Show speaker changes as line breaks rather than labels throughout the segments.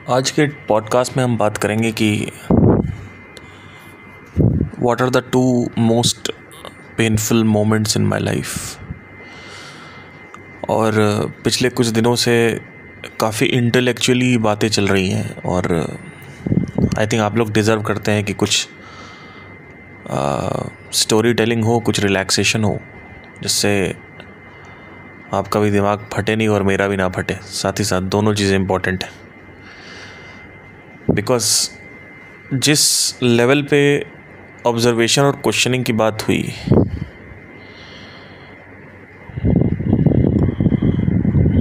आज के पॉडकास्ट में हम बात करेंगे कि what are the two most painful moments in my life. और पिछले कुछ दिनों से काफ़ी इंटेलेक्चुअली बातें चल रही हैं और आई थिंक आप लोग डिज़र्व करते हैं कि कुछ स्टोरी टेलिंग हो, कुछ रिलैक्सेशन हो, जिससे आपका भी दिमाग फटे नहीं और मेरा भी ना फटे। साथ ही साथ दोनों चीज़ें इम्पॉर्टेंट हैं, बिकॉज जिस लेवल पे ऑब्जर्वेशन और क्वेश्चनिंग की बात हुई,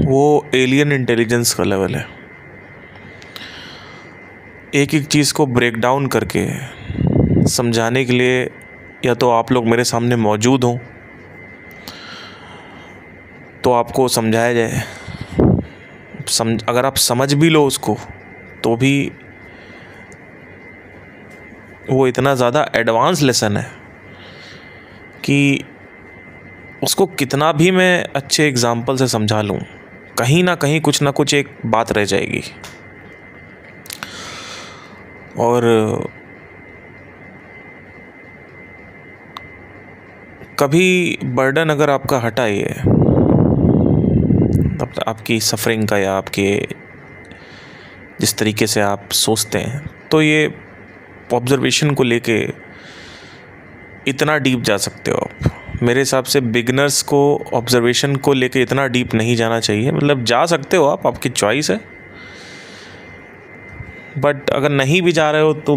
वो एलियन इंटेलिजेंस का लेवल है। एक एक चीज़ को ब्रेक डाउन करके समझाने के लिए या तो आप लोग मेरे सामने मौजूद हों तो आपको समझाया जाए, अगर आप समझ भी लो उसको तो भी वो इतना ज़्यादा एडवांस लेसन है कि उसको कितना भी मैं अच्छे एग्जाम्पल से समझा लूँ, कहीं ना कहीं कुछ ना कुछ एक बात रह जाएगी। और कभी बर्डन अगर आपका हटा है, तब आपकी सफरिंग का या आपके जिस तरीके से आप सोचते हैं, तो ये ऑब्जर्वेशन को लेके इतना डीप जा सकते हो आप। मेरे हिसाब से बिगनर्स को ऑब्जर्वेशन को लेके इतना डीप नहीं जाना चाहिए। मतलब जा सकते हो आप, आपकी चॉइस है, बट अगर नहीं भी जा रहे हो तो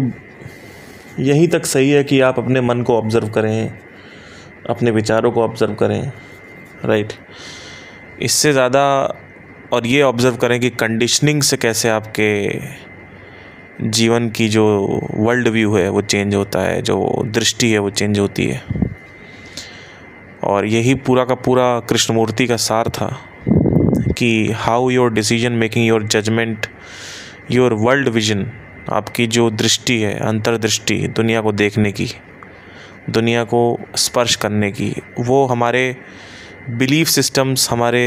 यहीं तक सही है कि आप अपने मन को ऑब्जर्व करें, अपने विचारों को ऑब्जर्व करें, राइट। इससे ज़्यादा और ये ऑब्जर्व करें कि कंडीशनिंग से कैसे आपके जीवन की जो वर्ल्ड व्यू है वो चेंज होता है, जो दृष्टि है वो चेंज होती है। और यही पूरा का पूरा कृष्णमूर्ति का सार था कि how your decision making, your judgement, your world vision, आपकी जो दृष्टि है, अंतर्दृष्टि, दुनिया को देखने की, दुनिया को स्पर्श करने की, वो हमारे बिलीफ सिस्टम्स, हमारे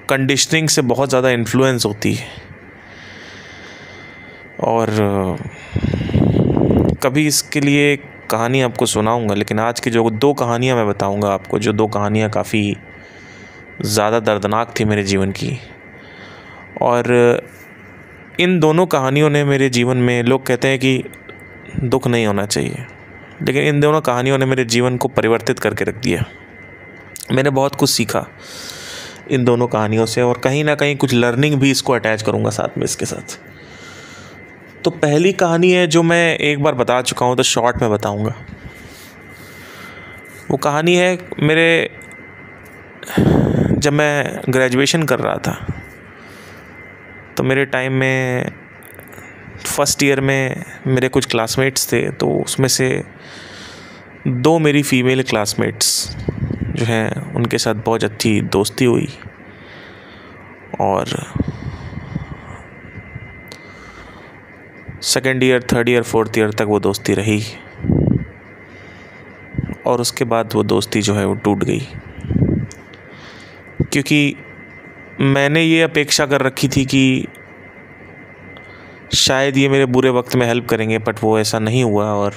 कंडीशनिंग से बहुत ज़्यादा इन्फ्लुएंस होती है। और कभी इसके लिए एक कहानी आपको सुनाऊंगा, लेकिन आज की जो दो कहानियां मैं बताऊंगा आपको, जो दो कहानियां काफ़ी ज़्यादा दर्दनाक थी मेरे जीवन की। और इन दोनों कहानियों ने मेरे जीवन में, लोग कहते हैं कि दुख नहीं होना चाहिए, लेकिन इन दोनों कहानियों ने मेरे जीवन को परिवर्तित करके रख दिया। मैंने बहुत कुछ सीखा इन दोनों कहानियों से और कहीं ना कहीं कुछ लर्निंग भी इसको अटैच करूँगा साथ में, इसके साथ। तो पहली कहानी है जो मैं एक बार बता चुका हूँ, तो शॉर्ट में बताऊँगा। वो कहानी है जब मैं ग्रेजुएशन कर रहा था, तो मेरे टाइम में फर्स्ट ईयर में मेरे कुछ क्लासमेट्स थे, तो उसमें से दो मेरी फीमेल क्लासमेट्स जो हैं उनके साथ बहुत अच्छी दोस्ती हुई। और second year, third year, fourth year तक वो दोस्ती रही और उसके बाद वो दोस्ती जो है वो टूट गई, क्योंकि मैंने ये अपेक्षा कर रखी थी कि शायद ये मेरे बुरे वक्त में हेल्प करेंगे, बट वो ऐसा नहीं हुआ। और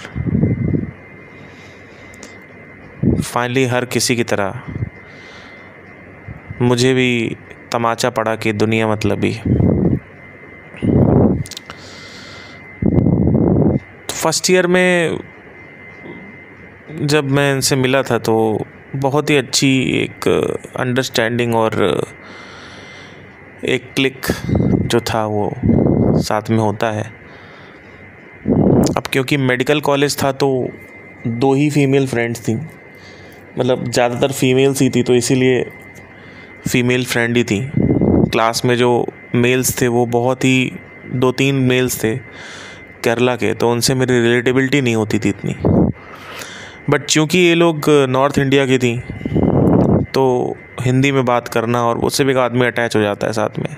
फाइनली हर किसी की तरह मुझे भी तमाचा पड़ा कि दुनिया मतलबी। फर्स्ट ईयर में जब मैं इनसे मिला था तो बहुत ही अच्छी एक अंडरस्टैंडिंग और एक क्लिक जो था वो साथ में होता है। अब क्योंकि मेडिकल कॉलेज था तो दो ही फीमेल फ्रेंड्स थी, मतलब ज़्यादातर फीमेल्स ही थी, तो इसीलिए फीमेल फ्रेंड ही थी। क्लास में जो मेल्स थे वो बहुत ही 2-3 मेल्स थे केरला के, तो उनसे मेरी रिलेटेबिलिटी नहीं होती थी इतनी। बट चूँकि ये लोग नॉर्थ इंडिया की थी तो हिंदी में बात करना और उससे भी एक आदमी अटैच हो जाता है साथ में,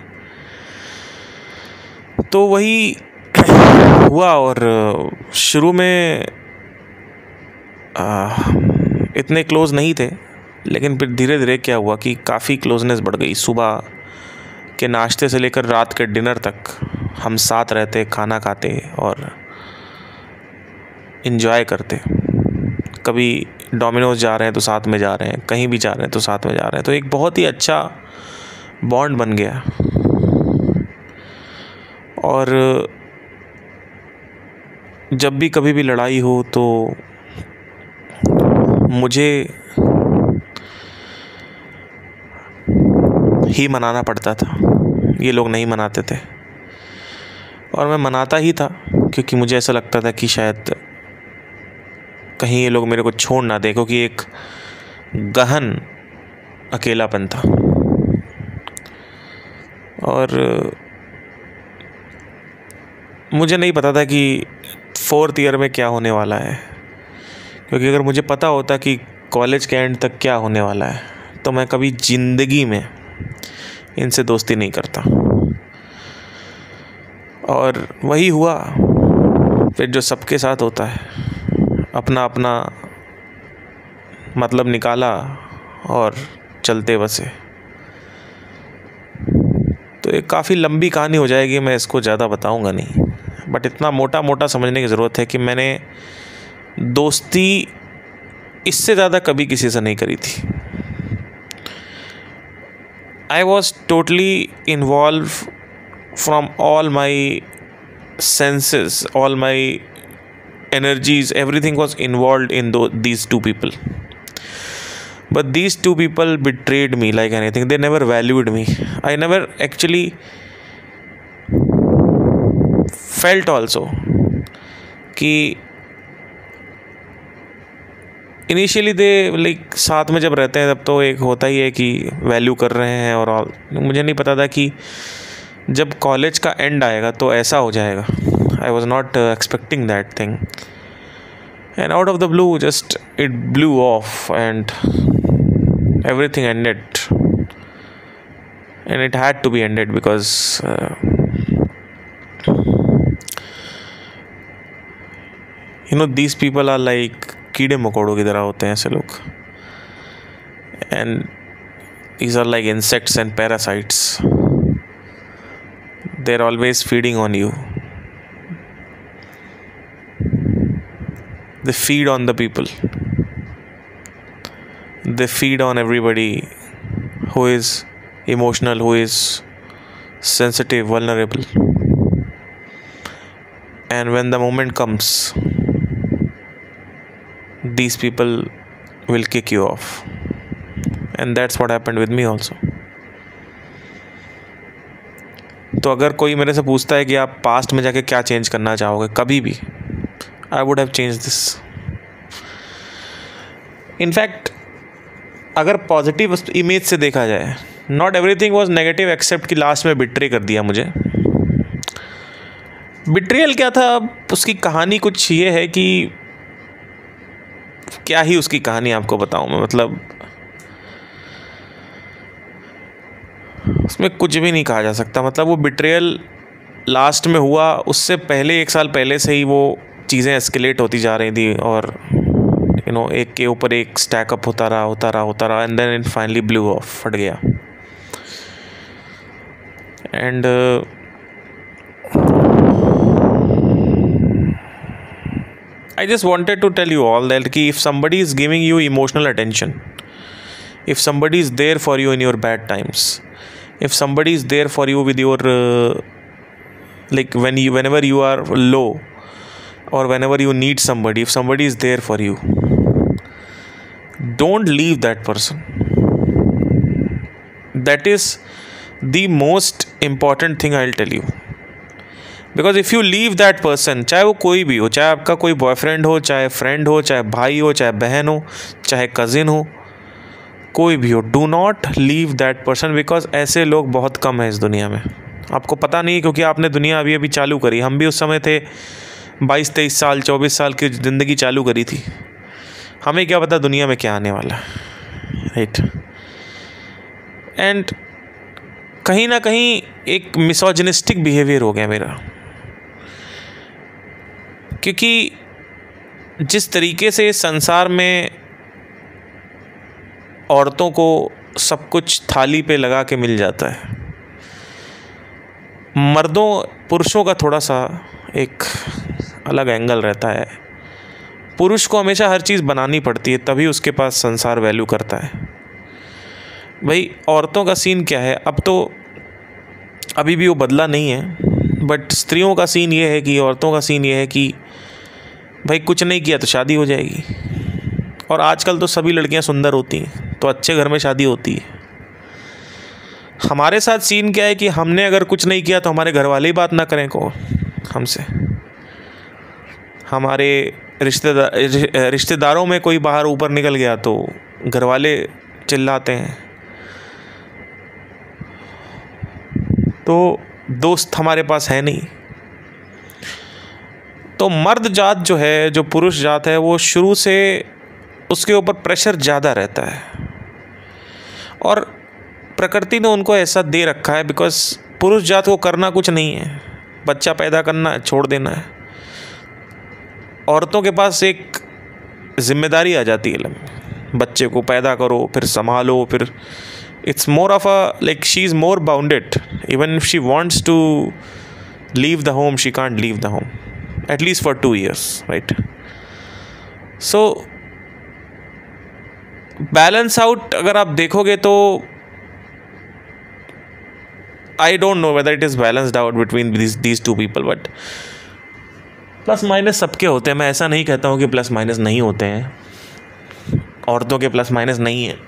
तो वही हुआ। और शुरू में इतने क्लोज़ नहीं थे, लेकिन फिर धीरे धीरे क्या हुआ कि काफ़ी क्लोजनेस बढ़ गई। सुबह कि नाश्ते से लेकर रात के डिनर तक हम साथ रहते, खाना खाते और इन्जॉय करते। कभी डोमिनोज जा रहे हैं तो साथ में जा रहे हैं, कहीं भी जा रहे हैं तो साथ में जा रहे हैं। तो एक बहुत ही अच्छा बॉन्ड बन गया। और जब भी कभी भी लड़ाई हो तो मुझे ही मनाना पड़ता था, ये लोग नहीं मनाते थे। और मैं मनाता ही था क्योंकि मुझे ऐसा लगता था कि शायद कहीं ये लोग मेरे को छोड़ ना दे, क्योंकि एक गहन अकेलापन था। और मुझे नहीं पता था कि 4th ईयर में क्या होने वाला है, क्योंकि अगर मुझे पता होता कि कॉलेज के एंड तक क्या होने वाला है तो मैं कभी ज़िंदगी में इनसे दोस्ती नहीं करता। और वही हुआ फिर जो सबके साथ होता है, अपना अपना मतलब निकाला और चलते बसे। तो एक काफ़ी लंबी कहानी हो जाएगी, मैं इसको ज़्यादा बताऊंगा नहीं, बट इतना मोटा मोटा समझने की ज़रूरत है कि मैंने दोस्ती इससे ज़्यादा कभी किसी से नहीं करी थी। I was totally involve from all my senses, all my energies, everything was involved in these two people. But these two people betrayed me like anything. They never valued me. I never actually felt also कि initially they like साथ में जब रहते हैं तब तो एक होता ही है कि वैल्यू कर रहे हैं और ऑल। मुझे नहीं पता था कि जब कॉलेज का एंड आएगा तो ऐसा हो जाएगा। I was not expecting that thing, and out of the blue just it blew off and everything ended, and it had to be ended because these people are like कीड़े मकोड़ों की तरह होते हैं ऐसे लोग, and these are like insects and parasites. They're always feeding on you. They feed on the people. They feed on everybody who is emotional, who is sensitive, vulnerable. And when the moment comes, these people will kick you off. And that's what happened with me also. तो अगर कोई मेरे से पूछता है कि आप past में जाके क्या चेंज करना चाहोगे, कभी भी I would have changed this. In fact, अगर पॉजिटिव इमेज से देखा जाए, not everything was negative except कि लास्ट में बिट्रे कर दिया मुझे। बिट्रियल क्या था, उसकी कहानी कुछ ये है कि क्या ही उसकी कहानी आपको बताऊं मैं, मतलब उसमें कुछ भी नहीं कहा जा सकता। मतलब वो बिट्रियल लास्ट में हुआ, उससे पहले 1 साल पहले से ही वो चीज़ें एस्केलेट होती जा रही थी और एक के ऊपर एक स्टैकअप होता रहा and then it finally blew off, फट गया। And I just wanted to tell you all that कि if somebody is giving you emotional attention, if somebody is there for you in your bad times, if somebody is there for you with your like whenever you are low or whenever you need somebody, if somebody is there for you, don't leave that person. That is the most important thing I'll tell you. Because if you leave that person, चाहे वो कोई भी हो, चाहे आपका कोई boyfriend हो, चाहे फ्रेंड हो, चाहे भाई हो, चाहे बहन हो, चाहे कज़िन हो, कोई भी हो, do not leave that person. Because ऐसे लोग बहुत कम हैं इस दुनिया में। आपको पता नहीं है क्योंकि आपने दुनिया अभी अभी चालू करी। हम भी उस समय थे 22-23 साल 24 साल की ज़िंदगी चालू करी थी। हमें क्या पता दुनिया में क्या आने वाला है, राइट। एंड कहीं ना कहीं एक मिसोजिनिस्टिक बिहेवियर हो गया मेरा, क्योंकि जिस तरीके से संसार में औरतों को सब कुछ थाली पे लगा के मिल जाता है, पुरुषों का थोड़ा सा एक अलग एंगल रहता है। पुरुष को हमेशा हर चीज़ बनानी पड़ती है, तभी उसके पास संसार वैल्यू करता है। भाई औरतों का सीन क्या है, अब तो अभी भी वो बदला नहीं है, बट स्त्रियों का सीन ये है कि, औरतों का सीन ये है कि भाई कुछ नहीं किया तो शादी हो जाएगी। और आजकल तो सभी लड़कियां सुंदर होती हैं, तो अच्छे घर में शादी होती है। हमारे साथ सीन क्या है कि हमने अगर कुछ नहीं किया तो हमारे घर वाले ही बात ना करें को हमसे। हमारे रिश्तेदारों में कोई बाहर ऊपर निकल गया तो घर वाले चिल्लाते हैं। तो दोस्त हमारे पास है नहीं। तो मर्द जात जो है, जो पुरुष जात है, वो शुरू से उसके ऊपर प्रेशर ज़्यादा रहता है। और प्रकृति ने उनको ऐसा दे रखा है, बिकॉज पुरुष जात को करना कुछ नहीं है, बच्चा पैदा करना है, छोड़ देना है। औरतों के पास एक जिम्मेदारी आ जाती है, बच्चे को पैदा करो, फिर संभालो, फिर it's more of a like she's more bounded. Even if she wants to leave the home, she can't leave the home, at least for 2 years, right? So balance out अगर आप देखोगे तो I don't know whether it is balanced out between these two people, but plus minus सबके होते हैं। मैं ऐसा नहीं कहता हूँ कि प्लस माइनस नहीं होते हैं, औरतों के प्लस माइनस नहीं है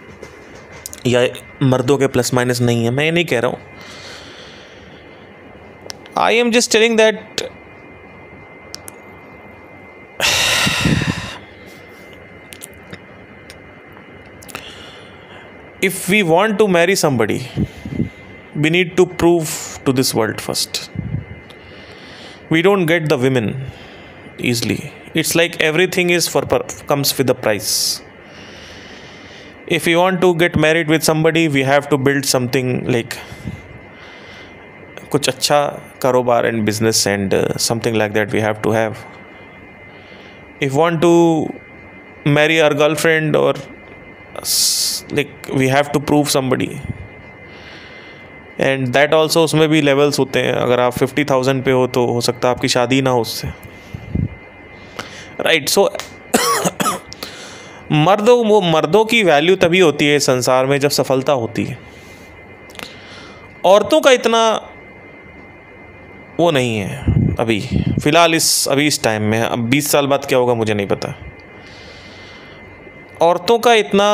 या मर्दों के प्लस माइनस नहीं है, मैं ये नहीं कह रहा हूँ। I am just telling that if we want to marry somebody, we need to prove to this world first. We don't get the women easily. It's like everything is comes with a price. If you want to get married with somebody, we have to build something like कुछ अच्छा कारोबार and business and something like that we have to have. If want to marry our girlfriend or like we have to prove somebody. And that also उसमें भी levels होते हैं। अगर आप 50,000 पे हो तो हो सकता है आपकी शादी ना हो उससे, राइट। सो मर्दों की वैल्यू तभी होती है संसार में जब सफलता होती है। औरतों का इतना वो नहीं है अभी फ़िलहाल, इस टाइम में। अब 20 साल बाद क्या होगा मुझे नहीं पता। औरतों का इतना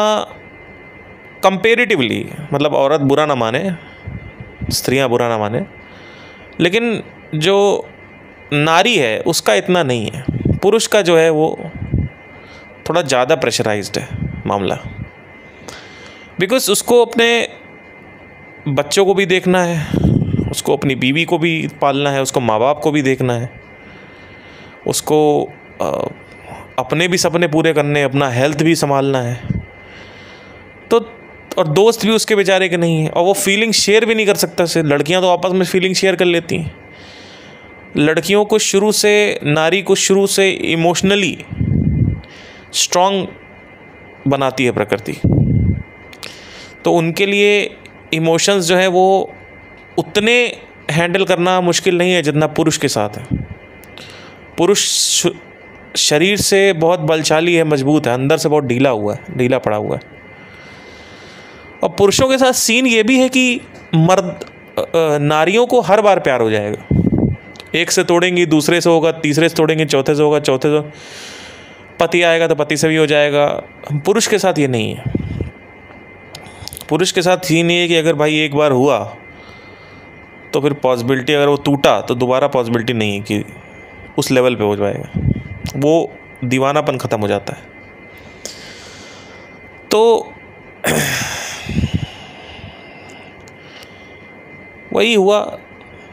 कंपेरेटिवली, मतलब औरत बुरा ना माने, स्त्रियां बुरा ना माने, लेकिन जो नारी है उसका इतना नहीं है। पुरुष का जो है वो थोड़ा ज़्यादा प्रेशराइज्ड है मामला, बिकॉज उसको अपने बच्चों को भी देखना है, उसको अपनी बीवी को भी पालना है, उसको माँ बाप को भी देखना है, उसको अपने भी सपने पूरे करने, अपना हेल्थ भी संभालना है। तो और दोस्त भी उसके बेचारे के नहीं है, और वो फीलिंग शेयर भी नहीं कर सकता से। लड़कियां तो आपस में फीलिंग शेयर कर लेती हैं। लड़कियों को शुरू से, नारी को शुरू से इमोशनली स्ट्रॉन्ग बनाती है प्रकृति। तो उनके लिए इमोशंस जो है वो उतने हैंडल करना मुश्किल नहीं है जितना पुरुष के साथ है। पुरुष शरीर से बहुत बलशाली है, मजबूत है, अंदर से बहुत ढीला पड़ा हुआ है। और पुरुषों के साथ सीन ये भी है कि नारियों को हर बार प्यार हो जाएगा। एक से तोड़ेंगी, दूसरे से होगा, तीसरे से तोड़ेंगे, चौथे से होगा, चौथे से पति आएगा तो पति से भी हो जाएगा। पुरुष के साथ ये नहीं है। पुरुष के साथ ये नहीं है कि अगर भाई एक बार हुआ तो फिर पॉसिबिलिटी, अगर वो टूटा तो दोबारा पॉसिबिलिटी नहीं है कि उस लेवल पे हो जाएगा। वो दीवानापन ख़त्म हो जाता है। तो वही हुआ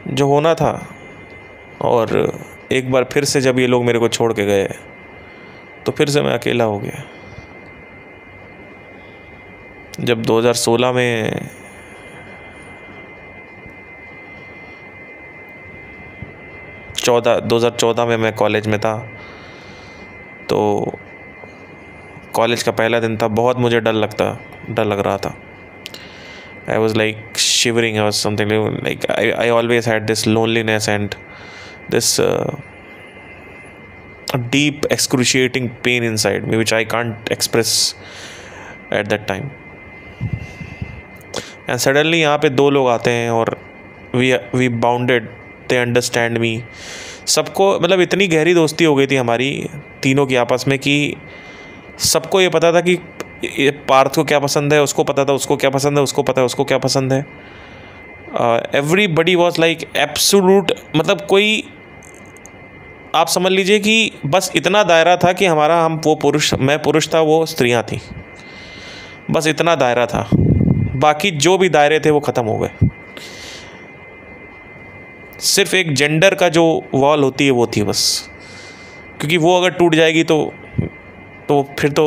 जो होना था। और एक बार फिर से जब ये लोग मेरे को छोड़ के गए तो फिर से मैं अकेला हो गया। जब 2016 में चौदह 2014 में मैं कॉलेज में था, तो कॉलेज का पहला दिन था। बहुत मुझे डर लग रहा था। I was like shivering or something. Like I always had this loneliness and this deep excruciating pain inside me which I can't express at that time. And suddenly यहाँ पे दो लोग आते हैं और we bonded, they understand me. सबको मतलब इतनी गहरी दोस्ती हो गई थी हमारी तीनों की आपस में कि सबको ये पता था कि पार्थ को क्या पसंद है, उसको पता था उसको क्या पसंद है, उसको पता है उसको क्या पसंद है. Everybody was like absolute. मतलब कोई आप समझ लीजिए कि बस इतना दायरा था कि हमारा वो पुरुष, मैं पुरुष था, वो स्त्रियां थी. बस इतना दायरा था. बाकी जो भी दायरे थे वो ख़त्म हो गए. सिर्फ एक जेंडर का जो वॉल होती है वो थी बस. क्योंकि वो अगर टूट जाएगी तो फिर तो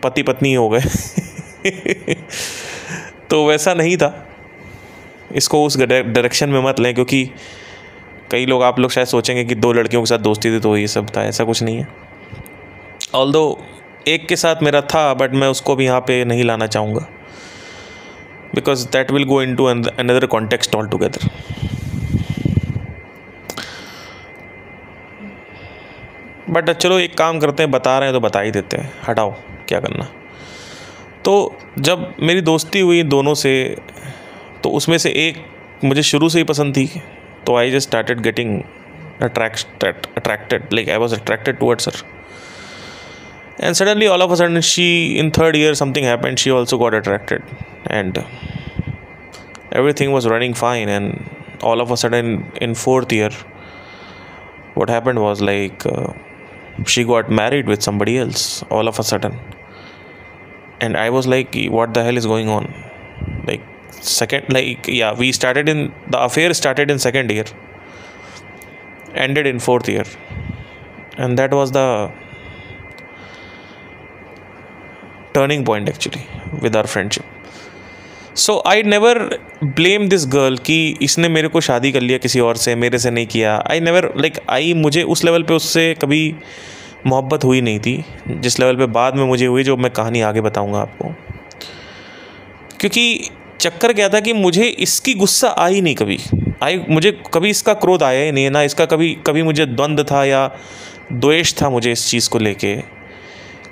पति पत्नी हो गए. तो वैसा नहीं था. इसको उस डायरेक्शन में मत लें, क्योंकि कई लोग, आप लोग शायद सोचेंगे कि दो लड़कियों के साथ दोस्ती थी तो ये सब था. ऐसा कुछ नहीं है. ऑल्दो एक के साथ मेरा था, बट मैं उसको भी यहाँ पे नहीं लाना चाहूँगा, because that will go into another context all together. But चलो एक काम करते हैं, बता रहे हैं तो बता ही देते हैं, हटाओ क्या करना. तो जब मेरी दोस्ती हुई दोनों से, तो उसमें से एक मुझे शुरू से ही पसंद थी. तो I just started getting attracted, like I was attracted towards her. And suddenly all of a sudden she, in third year something happened, she also got attracted and everything was running fine. And all of a sudden in fourth year what happened was like she got married with somebody else all of a sudden. And I was like, what the hell is going on? Like we started in, the affair started in second year, ended in fourth year, and that was the turning point actually with our friendship. So I never blame this girl कि इसने मेरे को शादी कर लिया किसी और से, मेरे से नहीं किया. आई नेवर मुझे उस लेवल पे उससे कभी मोहब्बत हुई नहीं थी जिस लेवल पे बाद में मुझे हुई, जो मैं कहानी आगे बताऊंगा आपको. क्योंकि चक्कर क्या था कि मुझे इसकी गुस्सा आई नहीं कभी. मुझे कभी इसका क्रोध आया ही नहीं, ना इसका कभी मुझे द्वंद्व था या द्वेष था मुझे इस चीज़ को लेके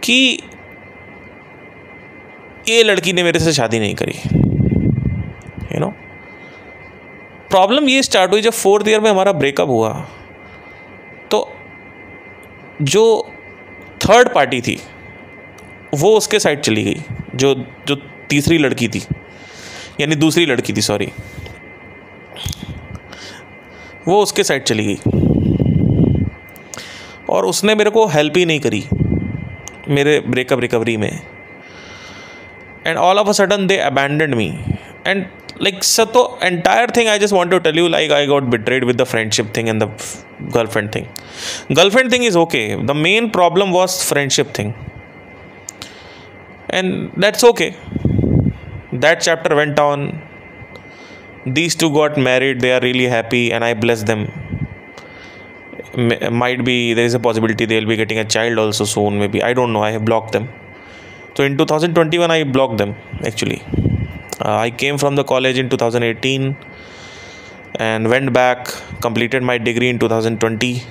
कि ये लड़की ने मेरे से शादी नहीं करी. यू नो, प्रॉब्लम ये स्टार्ट हुई जब फोर्थ ईयर में हमारा ब्रेकअप हुआ. तो जो थर्ड पार्टी थी वो उसके साइड चली गई, जो तीसरी लड़की थी, यानी दूसरी लड़की थी, सॉरी, वो उसके साइड चली गई और उसने मेरे को हेल्प ही नहीं करी मेरे ब्रेकअप रिकवरी में. And all of a sudden they abandoned me. And so the entire thing, I just want to tell you, I got betrayed with the friendship thing and the girlfriend thing. Girlfriend thing is okay. The main problem was friendship thing. And that's okay. That chapter went on. These two got married. They are really happy and I bless them. Might be, there is a possibility they will be getting a child also soon, maybe. I don't know. I have blocked them. So in 2021 I blocked them actually. I came from the college in 2018 and went back, completed my degree in 2020,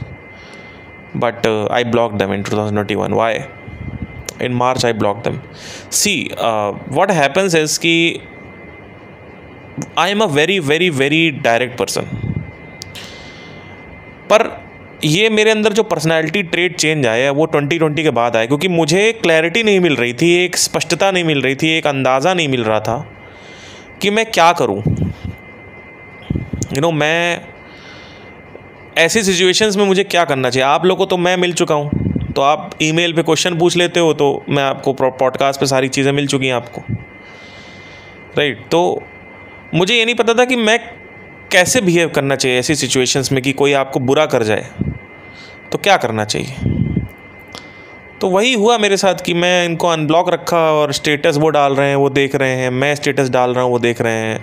but I blocked them in 2021. Why? In March I blocked them. See, what happens is कि I am a very very very direct person. पर ये मेरे अंदर जो personality trait change आया है वो 2020 के बाद आया, क्योंकि मुझे क्लैरिटी नहीं मिल रही थी, एक स्पष्टता नहीं मिल रही थी, एक अंदाज़ा नहीं मिल रहा था कि मैं क्या करूं. यू नो, मैं ऐसी सिचुएशंस में मुझे क्या करना चाहिए. आप लोगों को तो मैं मिल चुका हूं, तो आप ईमेल पे क्वेश्चन पूछ लेते हो, तो मैं आपको पॉडकास्ट पे सारी चीज़ें मिल चुकी हैं आपको, राइट. तो मुझे ये नहीं पता था कि मैं कैसे बिहेव करना चाहिए ऐसी सिचुएशंस में कि कोई आपको बुरा कर जाए तो क्या करना चाहिए. तो वही हुआ मेरे साथ कि मैं इनको अनब्लॉक रखा और स्टेटस वो डाल रहे हैं, वो देख रहे हैं, मैं स्टेटस डाल रहा हूँ, वो देख रहे हैं.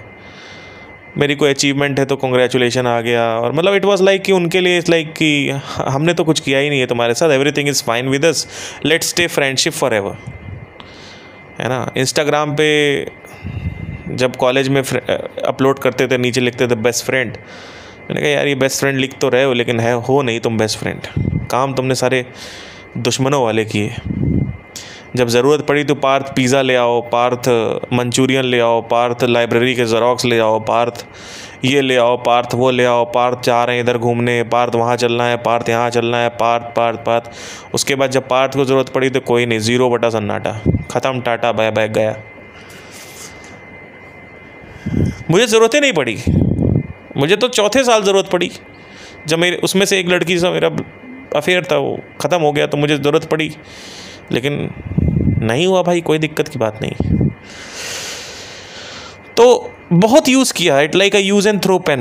मेरी कोई अचीवमेंट है तो कॉन्ग्रेचुलेशन आ गया. और मतलब इट वाज लाइक कि उनके लिए इट्स लाइक कि हमने तो कुछ किया ही नहीं है तुम्हारे साथ, everything is fine with us, let's stay friendship for ever, है ना. इंस्टाग्राम पे जब कॉलेज में अपलोड करते थे नीचे लिखते थे बेस्ट फ्रेंड। मैंने कहा यार ये बेस्ट फ्रेंड लिख तो रहे हो लेकिन हो नहीं तुम बेस्ट फ्रेंड, काम तुमने सारे दुश्मनों वाले किए। जब ज़रूरत पड़ी तो पार्थ पिज़्ज़ा ले आओ, पार्थ मंचूरियन ले आओ, पार्थ लाइब्रेरी के ज़ेरॉक्स ले आओ, पार्थ ये ले आओ, पार्थ वो ले आओ, पार्थ जा रहे हैं इधर घूमने, पार्थ वहाँ चलना है, पार्थ यहाँ चलना है, पार्थ पार्थ पार्थ। उसके बाद जब पार्थ को ज़रूरत पड़ी तो कोई नहीं, 0 बटा सन्नाटा, ख़त्म, टाटा बाय बाय, गया। मुझे ज़रूरत ही नहीं पड़ी। मुझे तो चौथे साल ज़रूरत पड़ी जब मेरे उसमें से एक लड़की से मेरा अफेयर था, वो ख़त्म हो गया तो मुझे ज़रूरत पड़ी, लेकिन नहीं हुआ भाई, कोई दिक्कत की बात नहीं। तो बहुत यूज़ किया, it like a use and throw pen.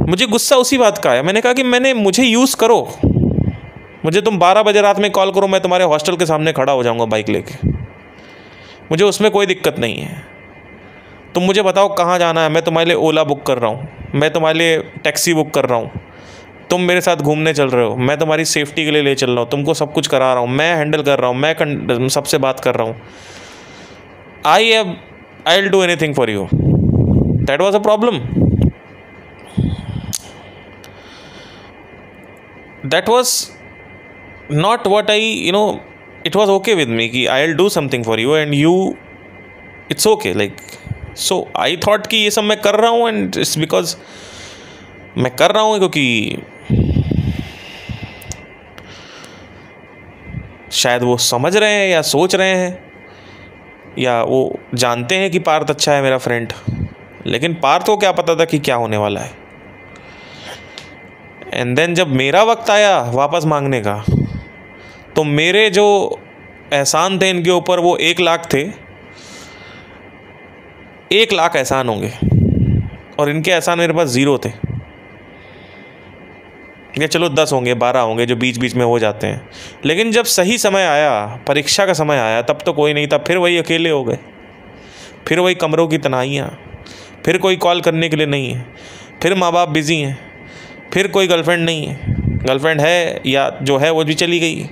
मुझे गुस्सा उसी बात का है, मैंने कहा कि मुझे यूज़ करो, मुझे तुम 12 बजे रात में कॉल करो, मैं तुम्हारे हॉस्टल के सामने खड़ा हो जाऊंगा बाइक लेके, मुझे उसमें कोई दिक्कत नहीं है। तुम मुझे बताओ कहाँ जाना है, मैं तुम्हारे लिए ओला बुक कर रहा हूँ, मैं तुम्हारे लिए टैक्सी बुक कर रहा हूँ, तुम मेरे साथ घूमने चल रहे हो, मैं तुम्हारी सेफ्टी के लिए ले चल रहा हूँ, तुमको सब कुछ करा रहा हूँ, मैं हैंडल कर रहा हूँ, मैं सबसे बात कर रहा हूँ। I will do anything for you. That was a problem, that was not what I it was okay with me कि I will do something for you and you it's okay like. So I thought कि ये सब मैं कर रहा हूँ and it's because मैं कर रहा हूँ क्योंकि शायद वो समझ रहे हैं या सोच रहे हैं या वो जानते हैं कि पार्थ अच्छा है मेरा फ्रेंड, लेकिन पार्थ को क्या पता था कि क्या होने वाला है। एंड देन जब मेरा वक्त आया वापस मांगने का, तो मेरे जो एहसान थे इनके ऊपर वो 1 लाख थे, 1 लाख एहसान होंगे, और इनके एहसान मेरे पास 0 थे। या चलो 10 होंगे, 12 होंगे जो बीच बीच में हो जाते हैं, लेकिन जब सही समय आया, परीक्षा का समय आया, तब तो कोई नहीं था। फिर वही अकेले हो गए, फिर वही कमरों की तन्हाइयाँ, फिर कोई कॉल करने के लिए नहीं है, फिर माँ बाप बिज़ी हैं, फिर कोई गर्लफ्रेंड नहीं है, गर्लफ्रेंड है या जो है वो भी चली गई,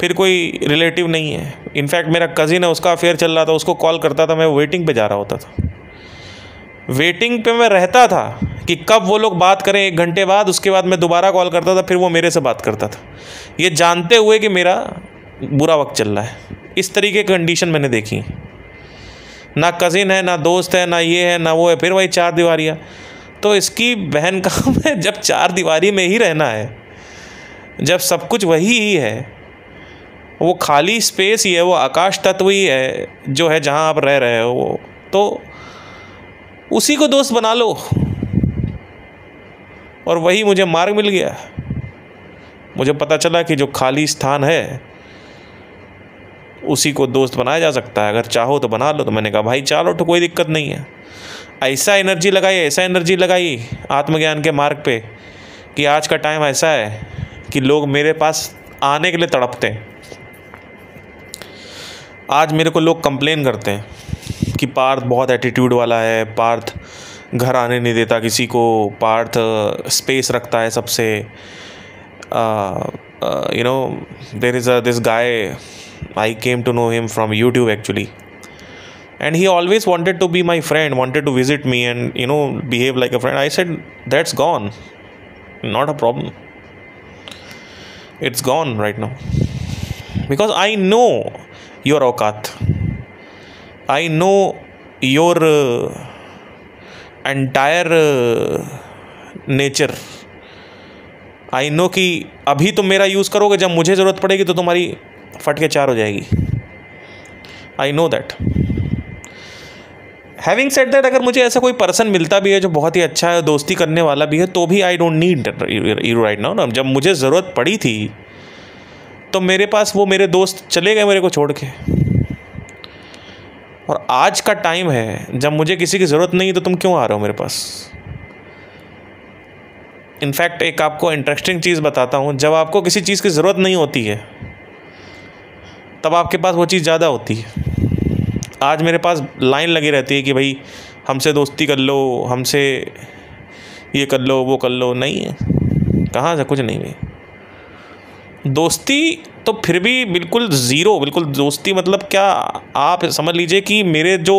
फिर कोई रिलेटिव नहीं है। इनफैक्ट मेरा कज़िन है, उसका अफेयर चल रहा था, उसको कॉल करता था, मैं वेटिंग पे जा रहा होता था, वेटिंग पे मैं रहता था कि कब वो लोग बात करें 1 घंटे बाद, उसके बाद मैं दोबारा कॉल करता था, फिर वो मेरे से बात करता था, ये जानते हुए कि मेरा बुरा वक्त चल रहा है। इस तरीके की कंडीशन मैंने देखी, ना कज़िन है, ना दोस्त है, ना ये है, ना वो है, फिर वही 4 दीवारियाँ। तो इसकी बहन का मैं जब 4 दीवारी में ही रहना है, जब सब कुछ वही ही है, वो खाली स्पेस ही है, वो आकाश तत्व ही है जो है जहाँ आप रह रहे हो, तो उसी को दोस्त बना लो। और वही मुझे मार्ग मिल गया। मुझे पता चला कि जो खाली स्थान है उसी को दोस्त बनाया जा सकता है, अगर चाहो तो बना लो। तो मैंने कहा भाई चलो, तो कोई दिक्कत नहीं है। ऐसा एनर्जी लगाई आत्मज्ञान के मार्ग पे कि आज का टाइम ऐसा है कि लोग मेरे पास आने के लिए तड़पते हैं। आज मेरे को लोग कंप्लेन करते हैं कि पार्थ बहुत एटीट्यूड वाला है, पार्थ घर आने नहीं देता किसी को, पार्थ स्पेस रखता है सबसे। There is this guy, I came to know him from YouTube actually, and he always wanted to be my friend, wanted to visit me and behave like a friend. I said that's gone, not a problem, it's gone right now, because I know your औकात, I know your entire nature. I know कि अभी तुम मेरा use करोगे, जब मुझे ज़रूरत पड़ेगी तो तुम्हारी फट के 4 हो जाएगी। I know that. Having said that, अगर मुझे ऐसा कोई पर्सन मिलता भी है जो बहुत ही अच्छा है, दोस्ती करने वाला भी है, तो भी I don't need you right now ना। जब मुझे ज़रूरत पड़ी थी तो मेरे पास वो मेरे दोस्त चले गए मेरे को छोड़ के। और आज का टाइम है जब मुझे किसी की ज़रूरत नहीं, तो तुम क्यों आ रहे हो मेरे पास। इनफैक्ट एक आपको इंटरेस्टिंग चीज़ बताता हूँ, जब आपको किसी चीज़ की ज़रूरत नहीं होती है तब आपके पास वो चीज़ ज़्यादा होती है। आज मेरे पास लाइन लगी रहती है कि भाई हमसे दोस्ती कर लो, हमसे ये कर लो, वो कर लो। नहीं है, कहाँ से, कुछ नहीं है। दोस्ती तो फिर भी बिल्कुल ज़ीरो, बिल्कुल दोस्ती मतलब क्या, आप समझ लीजिए कि मेरे जो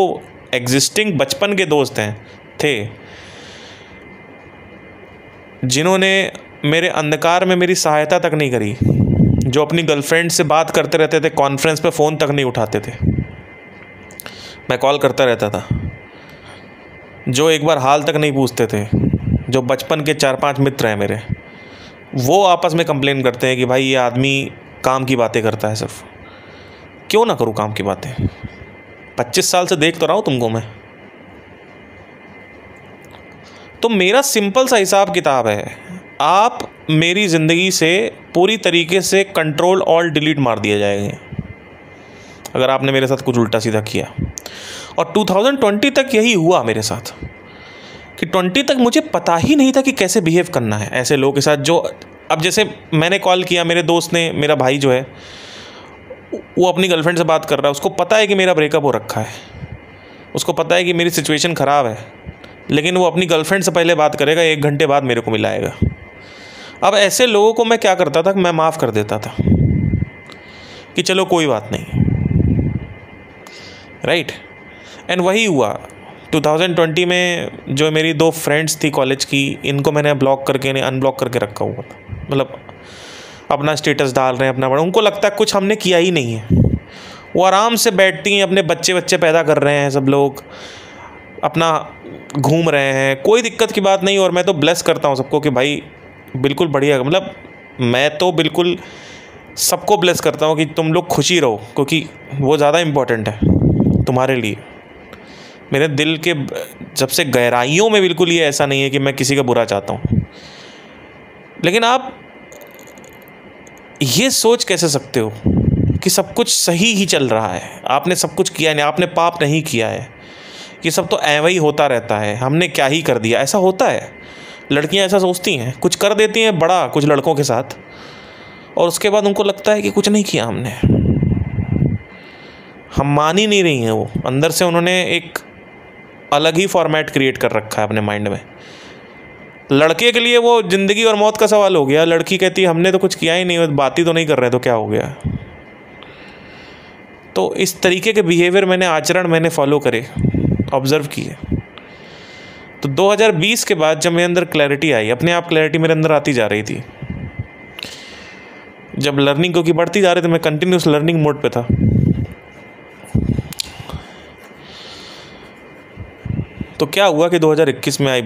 एग्जिस्टिंग बचपन के दोस्त थे जिन्होंने मेरे अंधकार में मेरी सहायता तक नहीं करी, जो अपनी गर्लफ्रेंड से बात करते रहते थे, कॉन्फ्रेंस पे फ़ोन तक नहीं उठाते थे, मैं कॉल करता रहता था, जो एक बार हाल तक नहीं पूछते थे, जो बचपन के 4-5 मित्र हैं मेरे, वो आपस में कंप्लेन करते हैं कि भाई ये आदमी काम की बातें करता है सिर्फ। क्यों ना करूँ काम की बातें? 25 साल से देख तो रहा हूँ तुमको मैं। तो मेरा सिंपल सा हिसाब किताब है, आप मेरी ज़िंदगी से पूरी तरीके से कंट्रोल ऑल डिलीट मार दिए जाएंगे अगर आपने मेरे साथ कुछ उल्टा सीधा किया। और 2020 तक यही हुआ मेरे साथ कि 20 तक मुझे पता ही नहीं था कि कैसे बिहेव करना है ऐसे लोगों के साथ जो, अब जैसे मैंने कॉल किया, मेरे दोस्त ने, मेरा भाई जो है वो अपनी गर्लफ्रेंड से बात कर रहा है, उसको पता है कि मेरा ब्रेकअप हो रखा है, उसको पता है कि मेरी सिचुएशन ख़राब है, लेकिन वो अपनी गर्लफ्रेंड से पहले बात करेगा, 1 घंटे बाद मेरे को मिलाएगा। अब ऐसे लोगों को मैं क्या करता था, मैं माफ़ कर देता था कि चलो कोई बात नहीं, राइट। एंड वही हुआ 2020 में। जो मेरी 2 फ्रेंड्स थी कॉलेज की, इनको मैंने ब्लॉक करके, इन्हें अनब्लॉक करके रखा हुआ था, मतलब अपना स्टेटस डाल रहे हैं अपना बड़ा, उनको लगता है कुछ हमने किया ही नहीं है। वो आराम से बैठती हैं, अपने बच्चे पैदा कर रहे हैं, सब लोग अपना घूम रहे हैं, कोई दिक्कत की बात नहीं। और मैं तो ब्लेस करता हूँ सबको कि भाई बिल्कुल बढ़िया, मतलब मैं तो बिल्कुल सबको ब्लेस करता हूँ कि तुम लोग खुशी रहो, क्योंकि वो ज़्यादा इम्पोर्टेंट है तुम्हारे लिए। मेरे दिल के सबसे गहराइयों में बिल्कुल ये ऐसा नहीं है कि मैं किसी का बुरा चाहता हूँ, लेकिन आप ये सोच कैसे सकते हो कि सब कुछ सही ही चल रहा है, आपने सब कुछ किया नहीं, आपने पाप नहीं किया है, ये सब तो ऐसा ही होता रहता है, हमने क्या ही कर दिया। ऐसा होता है, लड़कियां ऐसा सोचती हैं, कुछ कर देती हैं बड़ा कुछ लड़कों के साथ, और उसके बाद उनको लगता है कि कुछ नहीं किया हमने। हम मान ही नहीं रही हैं, वो अंदर से उन्होंने एक अलग ही फॉर्मेट क्रिएट कर रखा है अपने माइंड में। लड़के के लिए वो ज़िंदगी और मौत का सवाल हो गया, लड़की कहती है हमने तो कुछ किया ही नहीं, बात ही तो नहीं कर रहे, तो क्या हो गया। तो इस तरीके के बिहेवियर मैंने, आचरण मैंने फॉलो करे, ऑब्ज़र्व किए। तो 2020 के बाद जब मेरे अंदर क्लैरिटी आई, अपने आप क्लैरिटी मेरे अंदर आती जा रही थी, जब लर्निंग क्योंकि बढ़ती जा रही थी, मैं कंटिन्यूस लर्निंग मोड पे था। तो क्या हुआ कि 2021 में I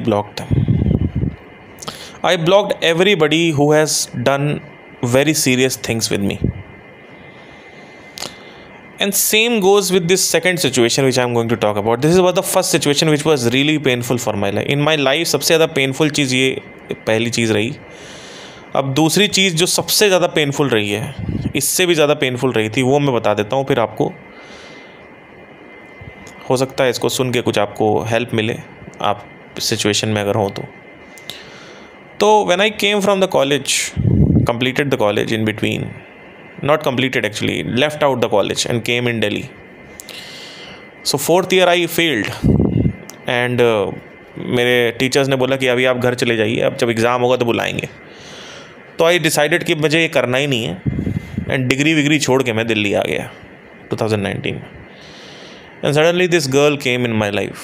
blocked everybody who has done very serious things with me. And same goes with this second situation which I am going to talk about. This is about the first situation which was really painful for my life. In my life सबसे ज़्यादा painful चीज़ ये पहली चीज़ रही। अब दूसरी चीज़ जो सबसे ज़्यादा पेनफुल रही है, इससे भी ज़्यादा पेनफुल रही थी, वो मैं बता देता हूँ, फिर आपको हो सकता है इसको सुन के कुछ आपको हेल्प मिले, आप सिचुएशन में अगर हो तो when I came from the college, completed the college in between, not completed actually, left out the college and came in Delhi. So 4th year I failed and मेरे टीचर्स ने बोला कि अभी आप घर चले जाइए, अब जब एग्ज़ाम होगा तो बुलाएंगे। तो आई डिसाइडेड कि मुझे ये करना ही नहीं है, एंड डिग्री विग्री छोड़ के मैं दिल्ली आ गया 2019 में। And suddenly this girl came in my life.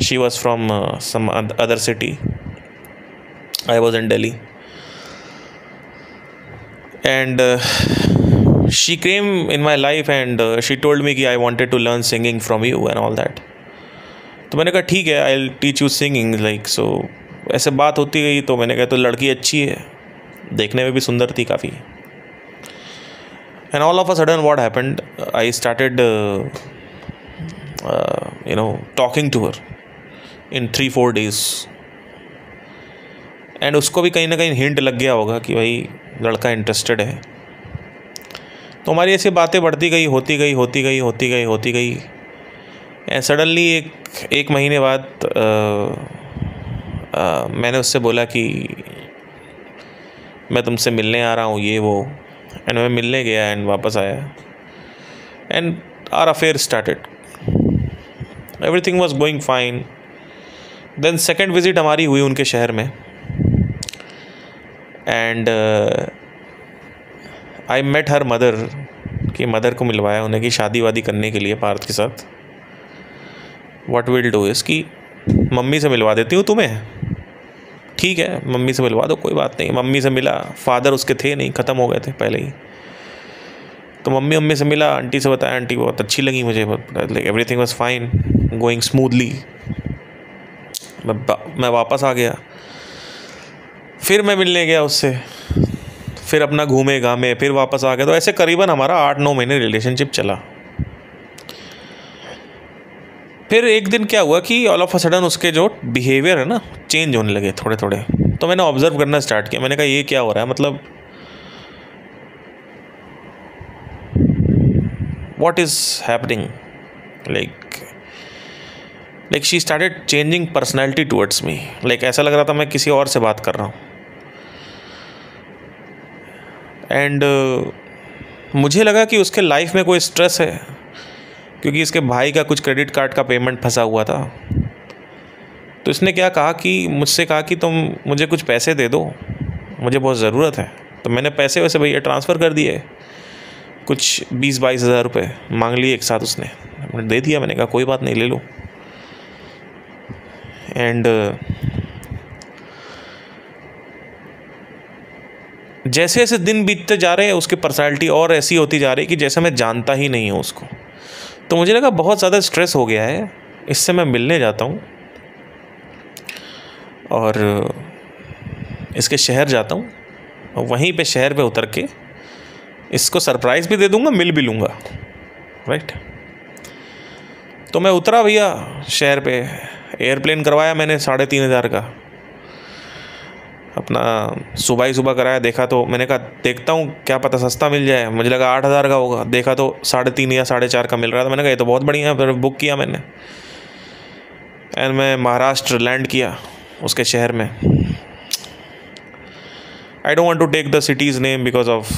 She was from some other city. I was in Delhi. And she came in my life and she told me कि I wanted to learn singing from you and all that. तो मैंने कहा ठीक है, I'll teach you singing like so. ऐसे बात होती गई तो मैंने कहा तो लड़की अच्छी है, देखने में भी सुंदर थी काफ़ी. And all of a sudden what happened, I started talking to her in 3-4 days. And उसको भी कहीं ना कहीं हिंट लग गया होगा कि भाई लड़का इंटरेस्टेड है. तो हमारी ऐसी बातें बढ़ती गई, होती गई. एंड सडनली एक महीने बाद मैंने उससे बोला कि मैं तुमसे मिलने आ रहा हूँ, ये वो. एंड मैं मिलने गया एंड वापस आया and our affair started. Everything was going fine. Then second visit हमारी हुई उनके शहर में. And I met her mother, कि मदर को मिलवाया उन्हें कि शादी वादी करने के लिए पार्थ के साथ. व्हाट विल डू इज़ कि मम्मी से मिलवा देती हूँ तुम्हें, ठीक है मम्मी से मिलवा दो, कोई बात नहीं। मम्मी से मिला, फादर उसके थे नहीं, ख़त्म हो गए थे पहले ही। तो मम्मी से मिला, आंटी से बताया, आंटी बहुत अच्छी लगी मुझे, like everything was fine, going smoothly. मैं वापस आ गया, फिर मैं मिलने गया उससे, फिर अपना घूमे घामे, फिर वापस आ गया। तो ऐसे करीबन हमारा 8-9 महीने रिलेशनशिप चला। फिर एक दिन क्या हुआ कि ऑल ऑफ अ सडन उसके जो बिहेवियर है ना चेंज होने लगे थोड़े थोड़े। तो मैंने ऑब्जर्व करना स्टार्ट किया, मैंने कहा ये क्या हो रहा है, मतलब what is happening, like she started changing personality towards me. Like ऐसा लग रहा था मैं किसी और से बात कर रहा हूँ। एंड मुझे लगा कि उसके लाइफ में कोई स्ट्रेस है, क्योंकि इसके भाई का कुछ क्रेडिट कार्ड का पेमेंट फंसा हुआ था। तो इसने क्या कहा कि मुझसे कहा कि तुम मुझे कुछ पैसे दे दो, मुझे बहुत ज़रूरत है। तो मैंने पैसे वैसे भैया ट्रांसफ़र कर दिए, कुछ 20-22 हज़ार रुपये मांग लिए एक साथ उसने, मैंने दे दिया। मैंने कहा कोई बात नहीं, ले लो। एंड जैसे जैसे दिन बीतते जा रहे हैं उसकी पर्सनैलिटी और ऐसी होती जा रही है कि जैसे मैं जानता ही नहीं हूँ उसको। तो मुझे लगा बहुत ज़्यादा स्ट्रेस हो गया है, इससे मैं मिलने जाता हूँ और इसके शहर जाता हूँ, और वहीं पे शहर पे उतर के इसको सरप्राइज़ भी दे दूँगा, मिल भी लूँगा, राइट। तो मैं उतरा भैया शहर पे, एयरप्लेन करवाया मैंने 3,500 का, अपना सुबह ही सुबह कराया। देखा तो मैंने कहा देखता हूँ क्या पता सस्ता मिल जाए, मुझे लगा 8,000 का होगा, देखा तो 3.5 या 4.5 का मिल रहा था। मैंने कहा ये तो बहुत बढ़िया है, फिर बुक किया मैंने। एंड मैं महाराष्ट्र लैंड किया उसके शहर में। I don't want to take the city's name because of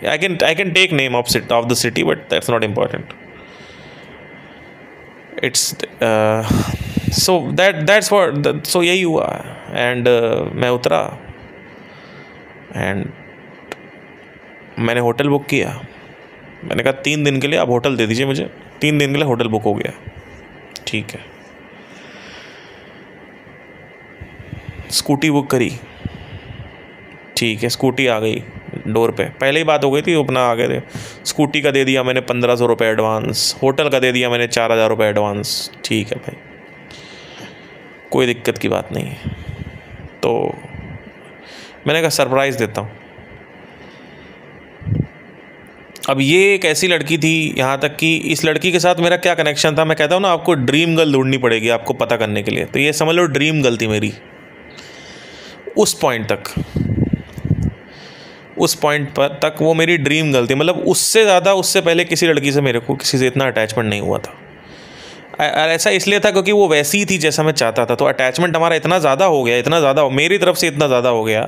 I can take name of the city, but that's not important. It's so यही हुआ। एंड मैं उतरा एंड मैंने होटल बुक किया। मैंने कहा 3 दिन के लिए आप होटल दे दीजिए मुझे, 3 दिन के लिए होटल बुक हो गया, ठीक है। स्कूटी बुक करी, ठीक है, स्कूटी आ गई डोर पे, पहले ही बात हो गई थी, अपना आ गए थे। स्कूटी का दे दिया मैंने 1,500 रुपये एडवांस, होटल का दे दिया मैंने 4,000 रुपये एडवांस, ठीक है भाई, कोई दिक्कत की बात नहीं है। तो मैंने कहा सरप्राइज़ देता हूँ। अब ये एक ऐसी लड़की थी, यहाँ तक कि इस लड़की के साथ मेरा क्या कनेक्शन था, मैं कहता हूँ ना आपको ड्रीम गर्ल ढूंढनी पड़ेगी आपको पता करने के लिए। तो ये समझ लो ड्रीम गर्ल थी मेरी उस पॉइंट पर तक वो मेरी ड्रीम गर्ल थी। मतलब उससे ज़्यादा, उससे पहले किसी लड़की से मेरे को किसी से इतना अटैचमेंट नहीं हुआ था। ऐसा इसलिए था क्योंकि वो वैसी थी जैसा मैं चाहता था। तो अटैचमेंट हमारा इतना ज़्यादा हो गया, मेरी तरफ से इतना ज़्यादा हो गया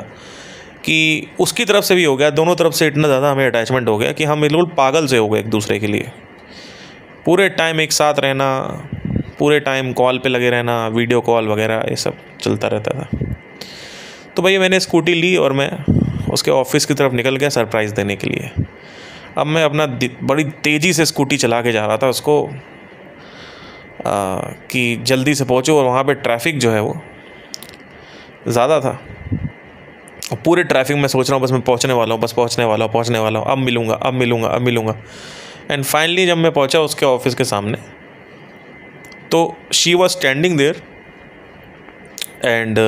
कि उसकी तरफ से भी हो गया, दोनों तरफ से इतना ज़्यादा हमें अटैचमेंट हो गया कि हम बिल्कुल पागल से हो गए एक दूसरे के लिए। पूरे टाइम एक साथ रहना, पूरे टाइम कॉल पे लगे रहना, वीडियो कॉल वगैरह ये सब चलता रहता था। तो भैया मैंने स्कूटी ली और मैं उसके ऑफिस की तरफ निकल गया सरप्राइज़ देने के लिए। अब मैं अपना बड़ी तेज़ी से स्कूटी चला के जा रहा था उसको कि जल्दी से पहुँचो, और वहाँ पे ट्रैफिक जो है वो ज़्यादा था। और पूरे ट्रैफिक में सोच रहा हूँ बस मैं पहुँचने वाला हूँ, अब मिलूँगा। एंड फाइनली जब मैं पहुँचा उसके ऑफिस के सामने, तो she was standing there and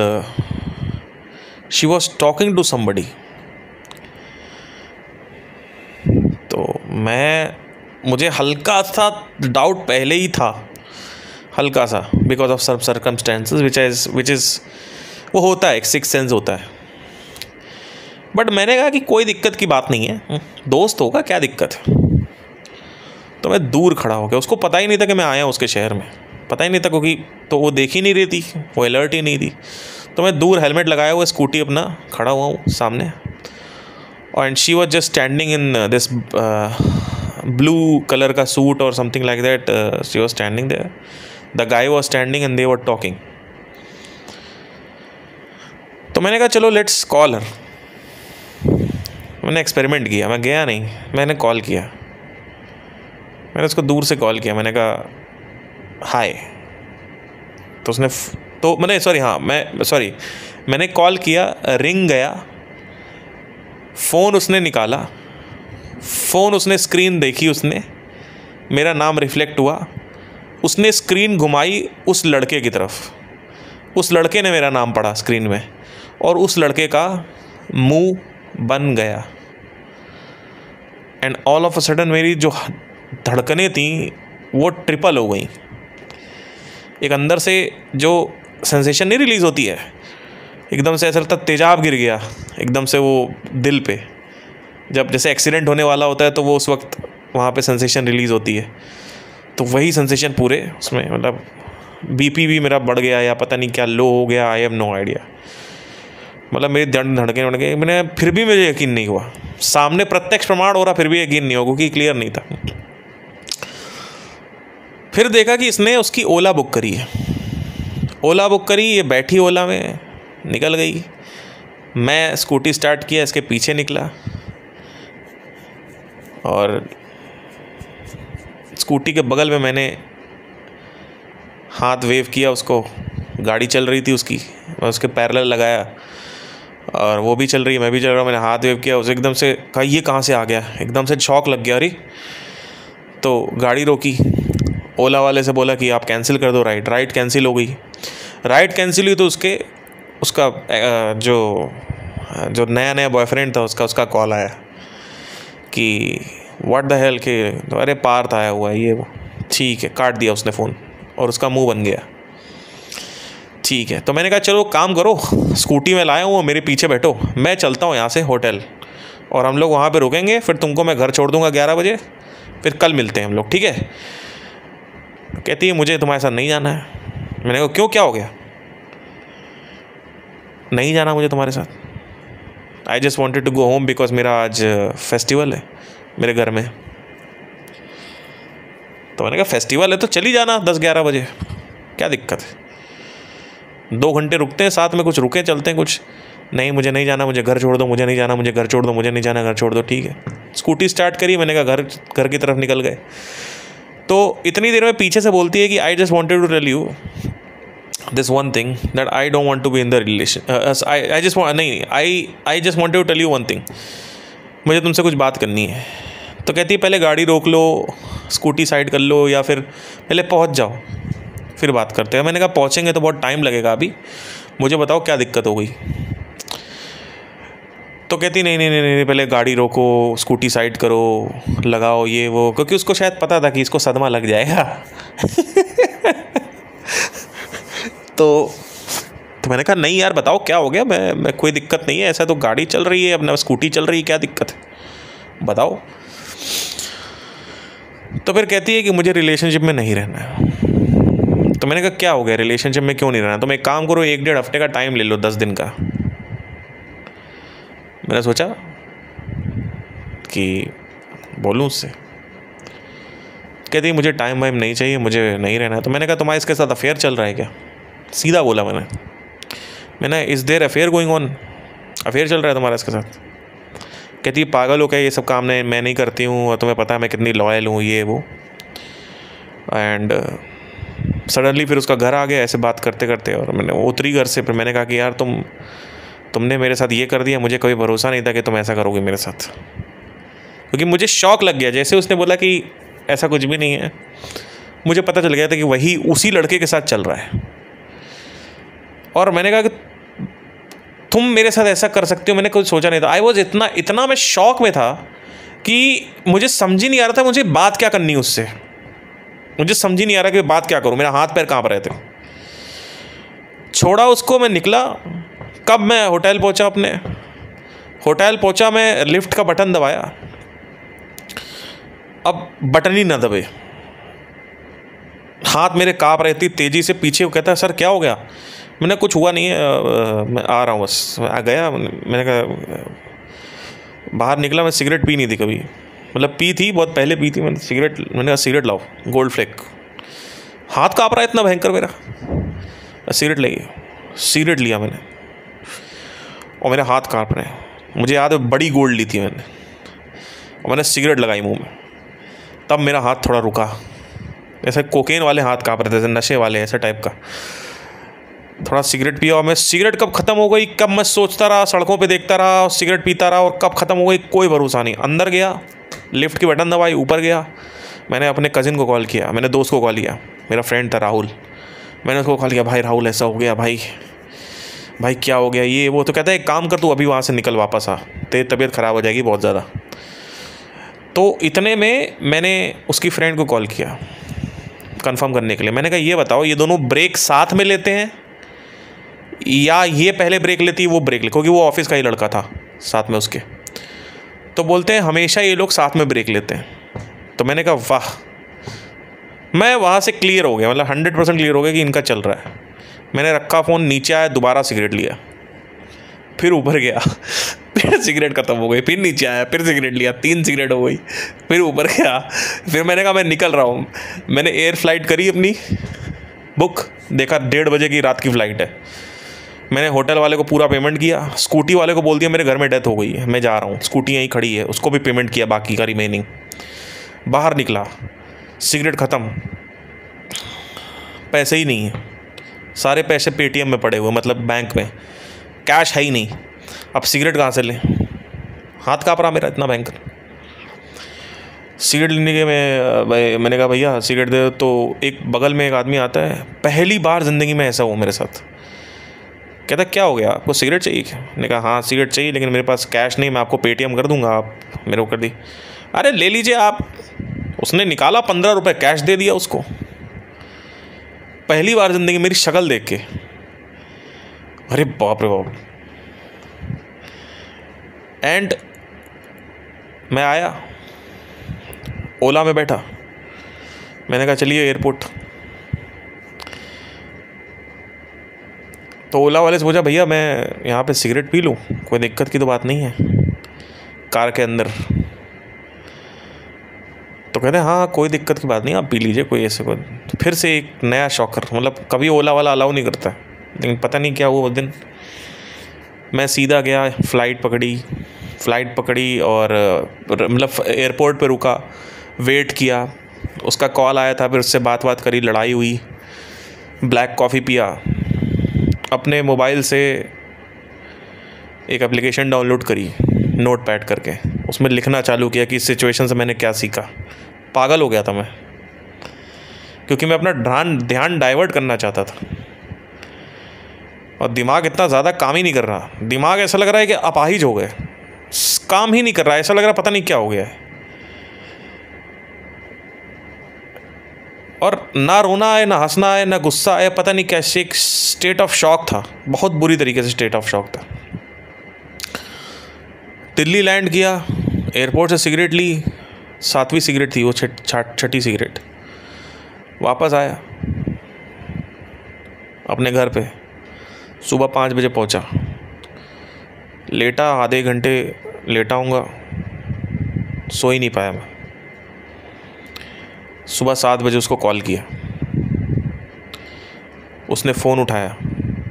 she was talking to somebody. तो मुझे हल्का सा डाउट पहले ही था, हल्का सा, because of some circumstances which is वो होता है, एक सिक्स सेंस होता है। बट मैंने कहा कि कोई दिक्कत की बात नहीं है, दोस्त होगा, क्या दिक्कत है। तो मैं दूर खड़ा हो गया, उसको पता ही नहीं था कि मैं आया हूँ उसके शहर में, पता ही नहीं था, क्योंकि तो वो देख ही नहीं रही थी, वो अलर्ट ही नहीं थी। तो मैं दूर हेलमेट लगाया हुआ स्कूटी अपना खड़ा हुआ हूँ सामने, and she was just standing in this blue colour का सूट और something like that. She was standing there, the guy was standing and they were talking. तो मैंने कहा चलो लेट्स कॉल हर। मैंने एक्सपेरिमेंट किया, मैं गया नहीं, मैंने कॉल किया, मैंने उसको दूर से कॉल किया। मैंने कहा हाय। तो उसने तो मैंने कॉल किया, रिंग गया, फ़ोन उसने निकाला, फ़ोन उसने स्क्रीन देखी, उसने मेरा नाम रिफ्लेक्ट हुआ, उसने स्क्रीन घुमाई उस लड़के की तरफ, उस लड़के ने मेरा नाम पढ़ा स्क्रीन में और उस लड़के का मुंह बन गया। And all of a sudden मेरी जो धड़कनें थी वो ट्रिपल हो गई। एक अंदर से जो सेंसेशन नहीं रिलीज़ होती है, एकदम से ऐसा लगता तेजाब गिर गया एकदम से वो दिल पे। जब जैसे एक्सीडेंट होने वाला होता है तो वो उस वक्त वहाँ पे सेंसेशन रिलीज़ होती है, तो वही सेंसेशन पूरे उसमें, मतलब बीपी भी मेरा बढ़ गया या पता नहीं क्या लो हो गया, आई हैव नो आइडिया। मतलब मेरी धड़के मैंने फिर भी मुझे यकीन नहीं हुआ, सामने प्रत्यक्ष प्रमाण हो रहा फिर भी यकीन नहीं हुआ क्योंकि क्लियर नहीं था। फिर देखा कि इसने उसकी ओला बुक करी है, ओला बुक करी, ये बैठी ओला में निकल गई। मैं स्कूटी स्टार्ट किया, इसके पीछे निकला और स्कूटी के बगल में मैंने हाथ वेव किया उसको, गाड़ी चल रही थी उसकी, मैं उसके पैरेलल लगाया और वो भी चल रही है, मैं भी चल रहा हूँ, मैंने हाथ वेव किया, उसे एकदम से कहा ये कहाँ से आ गया, एकदम से शॉक लग गया। अरे तो गाड़ी रोकी, ओला वाले से बोला कि आप कैंसिल कर दो राइड, राइड कैंसिल हो गई। राइड कैंसिल हुई तो उसका जो नया बॉयफ्रेंड था उसका कॉल आया कि व्हाट द हेल, के तो अरे पार्थ आया हुआ है ये वो। ठीक है, काट दिया उसने फ़ोन और उसका मुंह बन गया। ठीक है, तो मैंने कहा चलो काम करो, स्कूटी में लाया हूँ, मेरे पीछे बैठो, मैं चलता हूँ यहाँ से होटल और हम लोग वहाँ पे रुकेंगे, फिर तुमको मैं घर छोड़ दूँगा 11 बजे, फिर कल मिलते हैं हम लोग, ठीक है। कहती है मुझे तुम्हारे साथ नहीं जाना है। मैंने कहा क्यों, क्या हो गया? नहीं जाना मुझे तुम्हारे साथ, I just wanted to go home because मेरा आज फेस्टिवल है मेरे घर में। तो मैंने कहा फेस्टिवल है तो चली जाना 10-11 बजे, क्या दिक्कत है, 2 घंटे रुकते हैं साथ में, कुछ रुके चलते हैं कुछ। नहीं मुझे नहीं जाना, मुझे घर छोड़ दो, मुझे नहीं जाना, मुझे घर छोड़ दो, मुझे नहीं जाना, घर छोड़ दो। ठीक है, स्कूटी स्टार्ट करी, मैंने कहा घर की तरफ निकल गए। तो इतनी देर में पीछे से बोलती है कि I just wanted to tell you this one thing that I don't want to be in the relation, I just want, नहीं I just wanted to tell you one thing, मुझे तुमसे कुछ बात करनी है। तो कहती है पहले गाड़ी रोक लो, स्कूटी साइड कर लो, या फिर पहले पहुंच जाओ फिर बात करते हैं। मैंने कहा पहुंचेंगे तो बहुत टाइम लगेगा, अभी मुझे बताओ क्या दिक्कत हो गई। तो कहती नहीं, पहले गाड़ी रोको, स्कूटी साइड करो, लगाओ ये वो, क्योंकि उसको शायद पता था कि इसको सदमा लग जाएगा। तो मैंने कहा नहीं यार बताओ क्या हो गया, मैं कोई दिक्कत नहीं है, ऐसा तो गाड़ी चल रही है, अपना स्कूटी चल रही है, क्या दिक्कत है बताओ। तो फिर कहती है कि मुझे रिलेशनशिप में नहीं रहना है। तो मैंने कहा क्या हो गया, रिलेशनशिप में क्यों नहीं रहना? तो मैं एक काम करो, 1-1.5 हफ्ते का टाइम ले लो, 10 दिन का। मैंने सोचा कि बोलूँ उससे। कहती मुझे टाइम वाइम नहीं चाहिए, मुझे नहीं रहना है। तो मैंने कहा तुम्हारा इसके साथ अफेयर चल रहा है क्या? सीधा बोला मैंने is there affair going on, affair चल रहा है तुम्हारा इसके साथ? कहती पागल हो क्या, ये सब काम मैं नहीं करती हूँ और तुम्हें पता है मैं कितनी लॉयल हूँ ये वो। एंड सडनली फिर उसका घर आ गया ऐसे बात करते करते, और मैंने उतरी घर से। फिर मैंने कहा कि यार तुमने मेरे साथ ये कर दिया, मुझे कभी भरोसा नहीं था कि तुम ऐसा करोगे मेरे साथ, क्योंकि मुझे शौक लग गया। जैसे उसने बोला कि ऐसा कुछ भी नहीं है, मुझे पता चल गया था कि वही उसी लड़के के साथ चल रहा है। और मैंने कहा कि तुम मेरे साथ ऐसा कर सकते हो, मैंने कुछ सोचा नहीं था। आई वॉज इतना मैं शौक में था कि मुझे समझ ही नहीं आ रहा था मुझे बात क्या करनी उससे, मुझे समझ ही नहीं आ रहा कि बात क्या करूं, मेरा हाथ पैर कांप रहे थे। छोड़ा उसको, मैं निकला। कब मैं होटल पहुंचा, अपने होटल पहुंचा, मैं लिफ्ट का बटन दबाया, अब बटन ही ना दबे, हाथ मेरे कांप रहे थे तेज़ी से। पीछे वो कहता है सर क्या हो गया? मैंने कुछ हुआ नहीं है, मैं आ रहा हूँ बस। आ गया, मैंने कहा बाहर निकला। मैं सिगरेट पी नहीं थी कभी, मतलब पी थी बहुत पहले पी थी मैंने सिगरेट। मैंने कहा सिगरेट लाओ, गोल्ड फ्लेक। हाथ काँप रहा है इतना भयंकर मेरा, सिगरेट लाइए। सिगरेट लिया मैंने और मेरे हाथ काँप रहे हैं। मुझे याद है बड़ी गोल्ड ली थी मैंने, और मैंने सिगरेट लगाई मुँह में। तब मेरा हाथ थोड़ा रुका, ऐसे कोकेन वाले हाथ काँप रहे थे, जैसे नशे वाले, ऐसा टाइप का। थोड़ा सिगरेट पिया और मैं सिगरेट कब ख़त्म हो गई, कब मैं सोचता रहा, सड़कों पे देखता रहा और सिगरेट पीता रहा, और कब ख़त्म हो गई कोई भरोसा नहीं। अंदर गया, लिफ्ट की बटन दबाई, ऊपर गया, मैंने अपने कज़िन को कॉल किया, मैंने दोस्त को कॉल किया, मेरा फ्रेंड था राहुल, मैंने उसको कॉल किया, भाई राहुल ऐसा हो गया, भाई क्या हो गया, ये वो। तो कहता है एक काम कर, तू अभी वहाँ से निकल, वापस आ, तेरी तबीयत ख़राब हो जाएगी बहुत ज़्यादा। तो इतने में मैंने उसकी फ्रेंड को कॉल किया कंफर्म करने के लिए। मैंने कहा ये बताओ, ये दोनों ब्रेक साथ में लेते हैं या ये पहले ब्रेक लेती, वो ब्रेक ले, क्योंकि वो ऑफिस का ही लड़का था साथ में उसके। तो बोलते हैं हमेशा ये लोग साथ में ब्रेक लेते हैं। तो मैंने कहा वाह, मैं वहाँ से क्लियर हो गया, मतलब 100% क्लियर हो गया कि इनका चल रहा है। मैंने रखा फ़ोन, नीचे आया, दोबारा सिगरेट लिया, फिर ऊपर गया, फिर सिगरेट ख़त्म हो गई, फिर नीचे आया, फिर सिगरेट लिया, 3 सिगरेट हो गई, फिर ऊपर गया, फिर मैंने कहा मैं निकल रहा हूँ। मैंने एयर फ्लाइट करी अपनी बुक, देखा 1:30 बजे की रात की फ़्लाइट है। मैंने होटल वाले को पूरा पेमेंट किया, स्कूटी वाले को बोल दिया मेरे घर में डेथ हो गई है, मैं जा रहा हूँ, स्कूटी यहीं खड़ी है, उसको भी पेमेंट किया बाकी का रिमेनिंग। बाहर निकला, सिगरेट ख़त्म, पैसे ही नहीं है, सारे पैसे पेटीएम में पड़े हुए, मतलब बैंक में, कैश है ही नहीं। अब सिगरेट कहाँ से लें, हाथ काँप रहा मेरा इतना भयंकर। सिगरेट लेने के मैंने कहा भैया सिगरेट दे। तो एक बगल में एक आदमी आता है, पहली बार ज़िंदगी में ऐसा हुआ मेरे साथ। कहता क्या हो गया, आपको सिगरेट चाहिए क्या? मैंने कहा हाँ सिगरेट चाहिए, लेकिन मेरे पास कैश नहीं, मैं आपको पेटीएम कर दूंगा, आप मेरे को कर दी। अरे ले लीजिए आप। उसने निकाला 15 रुपये, कैश दे दिया उसको। पहली बार ज़िंदगी मेरी शक्ल देख के, अरे बाप रे बाप। एंड मैं आया, ओला में बैठा, मैंने कहा चलिए एयरपोर्ट। तो ओला वाले से पूछा भैया मैं यहाँ पे सिगरेट पी लूँ, कोई दिक्कत की तो बात नहीं है कार के अंदर? तो कहते हैं हाँ कोई दिक्कत की बात नहीं, आप पी लीजिए, कोई ऐसे कोई। तो फिर से एक नया शॉकर, मतलब कभी ओला वाला अलाउ नहीं करता, लेकिन पता नहीं क्या हुआ उस दिन। मैं सीधा गया, फ़्लाइट पकड़ी और मतलब एयरपोर्ट पे रुका, वेट किया, उसका कॉल आया था, फिर उससे बात करी, लड़ाई हुई, ब्लैक कॉफ़ी पिया, अपने मोबाइल से एक एप्लीकेशन डाउनलोड करी नोटपैड करके, उसमें लिखना चालू किया कि इस सिचुएशन से मैंने क्या सीखा। पागल हो गया था मैं, क्योंकि मैं अपना ध्यान डाइवर्ट करना चाहता था और दिमाग इतना ज़्यादा काम ही नहीं कर रहा। दिमाग ऐसा लग रहा है कि अपाहिज हो गए, काम ही नहीं कर रहा, ऐसा लग रहा पता नहीं क्या हो गया है। और ना रोना आए, ना हंसना आए, ना गुस्सा आए, पता नहीं कैसे एक स्टेट ऑफ शॉक था, बहुत बुरी तरीके से स्टेट ऑफ शॉक था। दिल्ली लैंड किया, एयरपोर्ट से सिगरेट ली, 7वीं सिगरेट थी वो, 6ठी सिगरेट। वापस आया अपने घर पे, सुबह 5 बजे पहुंचा, लेटा, आधे घंटे लेटा हूँगा, सो ही नहीं पाया मैं। सुबह 7 बजे उसको कॉल किया, उसने फ़ोन उठाया,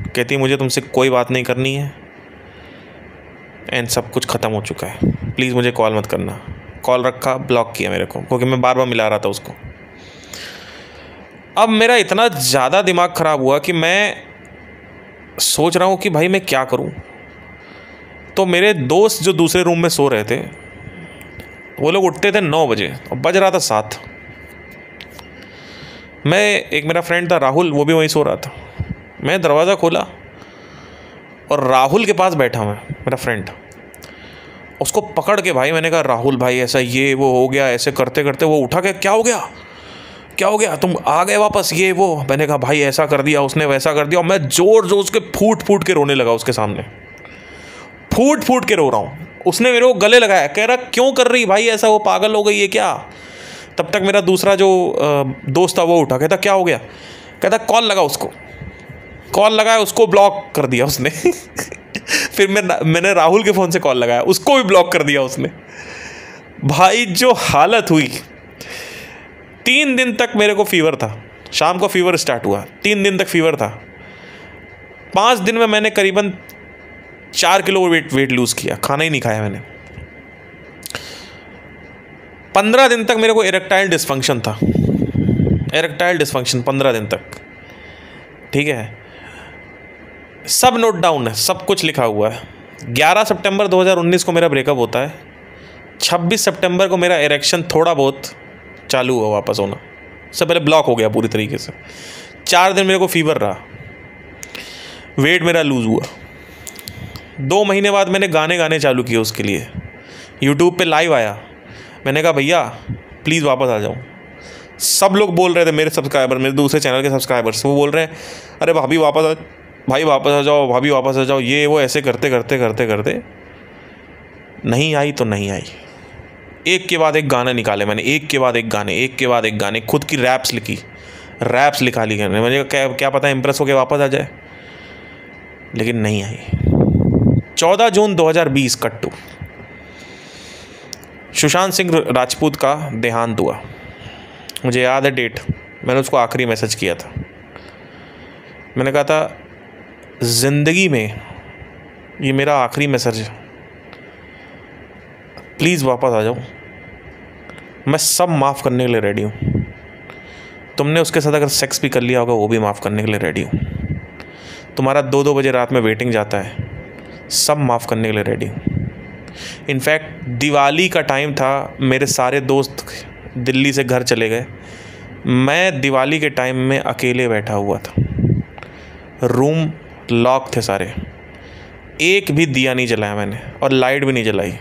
कहती मुझे तुमसे कोई बात नहीं करनी है एंड सब कुछ ख़त्म हो चुका है, प्लीज़ मुझे कॉल मत करना। कॉल रखा, ब्लॉक किया मेरे को, क्योंकि मैं बार बार मिला रहा था उसको। अब मेरा इतना ज़्यादा दिमाग ख़राब हुआ कि मैं सोच रहा हूँ कि भाई मैं क्या करूँ। तो मेरे दोस्त जो दूसरे रूम में सो रहे थे, वो लोग उठते थे 9 बजे और बज रहा था 7। एक मेरा फ्रेंड था राहुल, वो भी वहीं सो रहा था। मैं दरवाज़ा खोला और राहुल के पास बैठा मैं, मेरा फ्रेंड, उसको पकड़ के भाई मैंने कहा राहुल भाई ऐसा ये वो हो गया। ऐसे करते करते वो उठा के, क्या हो गया तुम आ गए वापस, ये वो। मैंने कहा भाई ऐसा कर दिया उसने, वैसा कर दिया। और मैं जोर के फूट के रोने लगा उसके सामने, फूट के रो रहा हूँ। उसने मेरे को गले लगाया, कह रहा क्यों कर रही भाई ऐसा, वो पागल हो गई है क्या? तब तक मेरा दूसरा जो दोस्त था वो उठा, कहता क्या हो गया? कहता कॉल लगा उसको। कॉल लगाया, उसको ब्लॉक कर दिया उसने। फिर मैंने राहुल के फ़ोन से कॉल लगाया, उसको भी ब्लॉक कर दिया उसने। भाई जो हालत हुई, 3 दिन तक मेरे को फीवर था, शाम को फीवर स्टार्ट हुआ, 3 दिन तक फीवर था। 5 दिन में मैंने करीबन 4 किलो वेट लूज़ किया, खाना ही नहीं खाया मैंने। 15 दिन तक मेरे को इरेक्टाइल डिस्फंक्शन था, इरेक्टाइल डिस्फंक्शन 15 दिन तक, ठीक है, सब नोट डाउन है, सब कुछ लिखा हुआ है। 11 सितंबर 2019 को मेरा ब्रेकअप होता है, 26 सितंबर को मेरा इरेक्शन थोड़ा बहुत चालू हुआ वापस होना, उससे पहले ब्लॉक हो गया पूरी तरीके से। 4 दिन मेरे को फीवर रहा, वेट मेरा लूज़ हुआ। 2 महीने बाद मैंने गाने चालू किए उसके लिए, यूट्यूब पे लाइव आया, मैंने कहा भैया प्लीज़ वापस आ जाओ। सब लोग बोल रहे थे, मेरे सब्सक्राइबर, मेरे दूसरे चैनल के सब्सक्राइबर्स, वो बोल रहे हैं अरे भाभी वापस आ, भाई वापस आ जाओ, भाभी वापस आ जाओ, ये वो ऐसे करते करते करते करते नहीं आई तो नहीं आई। एक के बाद एक गाना निकाले मैंने, एक के बाद एक गाने, एक के बाद एक गाने, खुद की रैप्स लिखा ली मैंने, मुझे क्या पता इम्प्रेस होके वापस आ जाए, लेकिन नहीं आई। 14 जून 2020 कट्टू, सुशांत सिंह राजपूत का देहांत हुआ, मुझे याद है डेट, मैंने उसको आखिरी मैसेज किया था, मैंने कहा था ज़िंदगी में ये मेरा आखिरी मैसेज है, प्लीज़ वापस आ जाओ, मैं सब माफ़ करने के लिए रेडी हूँ, तुमने उसके साथ अगर सेक्स भी कर लिया होगा वो भी माफ़ करने के लिए रेडी हूँ, तुम्हारा 2-2 बजे रात में वेटिंग जाता है, सब माफ़ करने के लिए रेडी हूँ। इनफैक्ट दिवाली का टाइम था, मेरे सारे दोस्त दिल्ली से घर चले गए, मैं दिवाली के टाइम में अकेले बैठा हुआ था, रूम लॉक थे सारे, एक भी दिया नहीं जलाया मैंने और लाइट भी नहीं जलाई।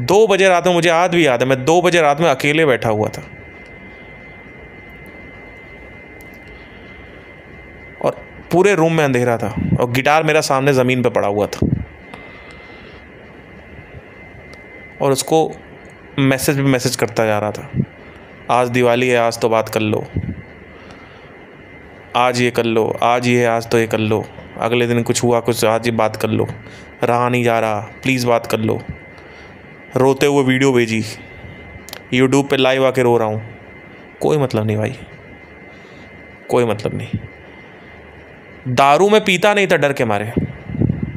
2 बजे रात में, मुझे आज भी याद है, मैं 2 बजे रात में अकेले बैठा हुआ था और पूरे रूम में अंधेरा था और गिटार मेरा सामने ज़मीन पे पड़ा हुआ था और उसको मैसेज करता जा रहा था, आज दिवाली है, आज तो बात कर लो, आज ये कर लो, आज ये है, आज तो ये कर लो, अगले दिन कुछ हुआ कुछ, आज ये बात कर लो, रहा नहीं जा रहा, प्लीज़ बात कर लो, रोते हुए वीडियो भेजी, यूट्यूब पे लाइव आके रो रहा हूँ, कोई मतलब नहीं भाई, कोई मतलब नहीं। दारू में पीता नहीं था डर के मारे,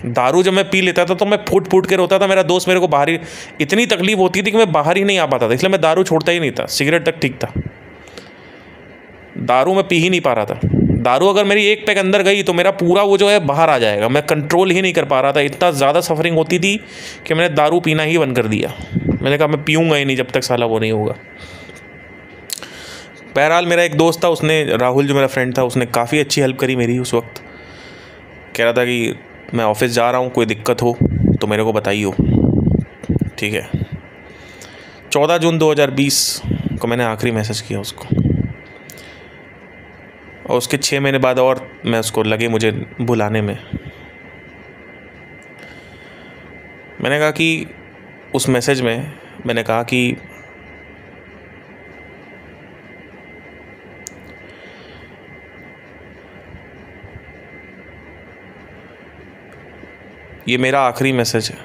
दारू जब मैं पी लेता था तो मैं फूट के रोता था, मेरा दोस्त मेरे को बाहर ही, इतनी तकलीफ होती थी कि मैं बाहर ही नहीं आ पाता था, इसलिए मैं दारू छोड़ता ही नहीं था, सिगरेट तक ठीक था, दारू मैं पी ही नहीं पा रहा था। दारू अगर मेरी एक पैक अंदर गई तो मेरा पूरा वो जो है बाहर आ जाएगा, मैं कंट्रोल ही नहीं कर पा रहा था, इतना ज़्यादा सफरिंग होती थी कि मैंने दारू पीना ही बंद कर दिया, मैंने कहा मैं पीऊँगा ही नहीं जब तक साला वो नहीं होगा। बहरहाल मेरा एक दोस्त था, उसने, राहुल जो मेरा फ्रेंड था, उसने काफ़ी अच्छी हेल्प करी मेरी उस वक्त, कह रहा था कि मैं ऑफिस जा रहा हूँ, कोई दिक्कत हो तो मेरे को बताइए, ठीक है। 14 जून 2020 को मैंने आखिरी मैसेज किया उसको और उसके 6 महीने बाद और मैं उसको लगे मुझे बुलाने में, मैंने कहा कि उस मैसेज में मैंने कहा कि ये मेरा आखिरी मैसेज है,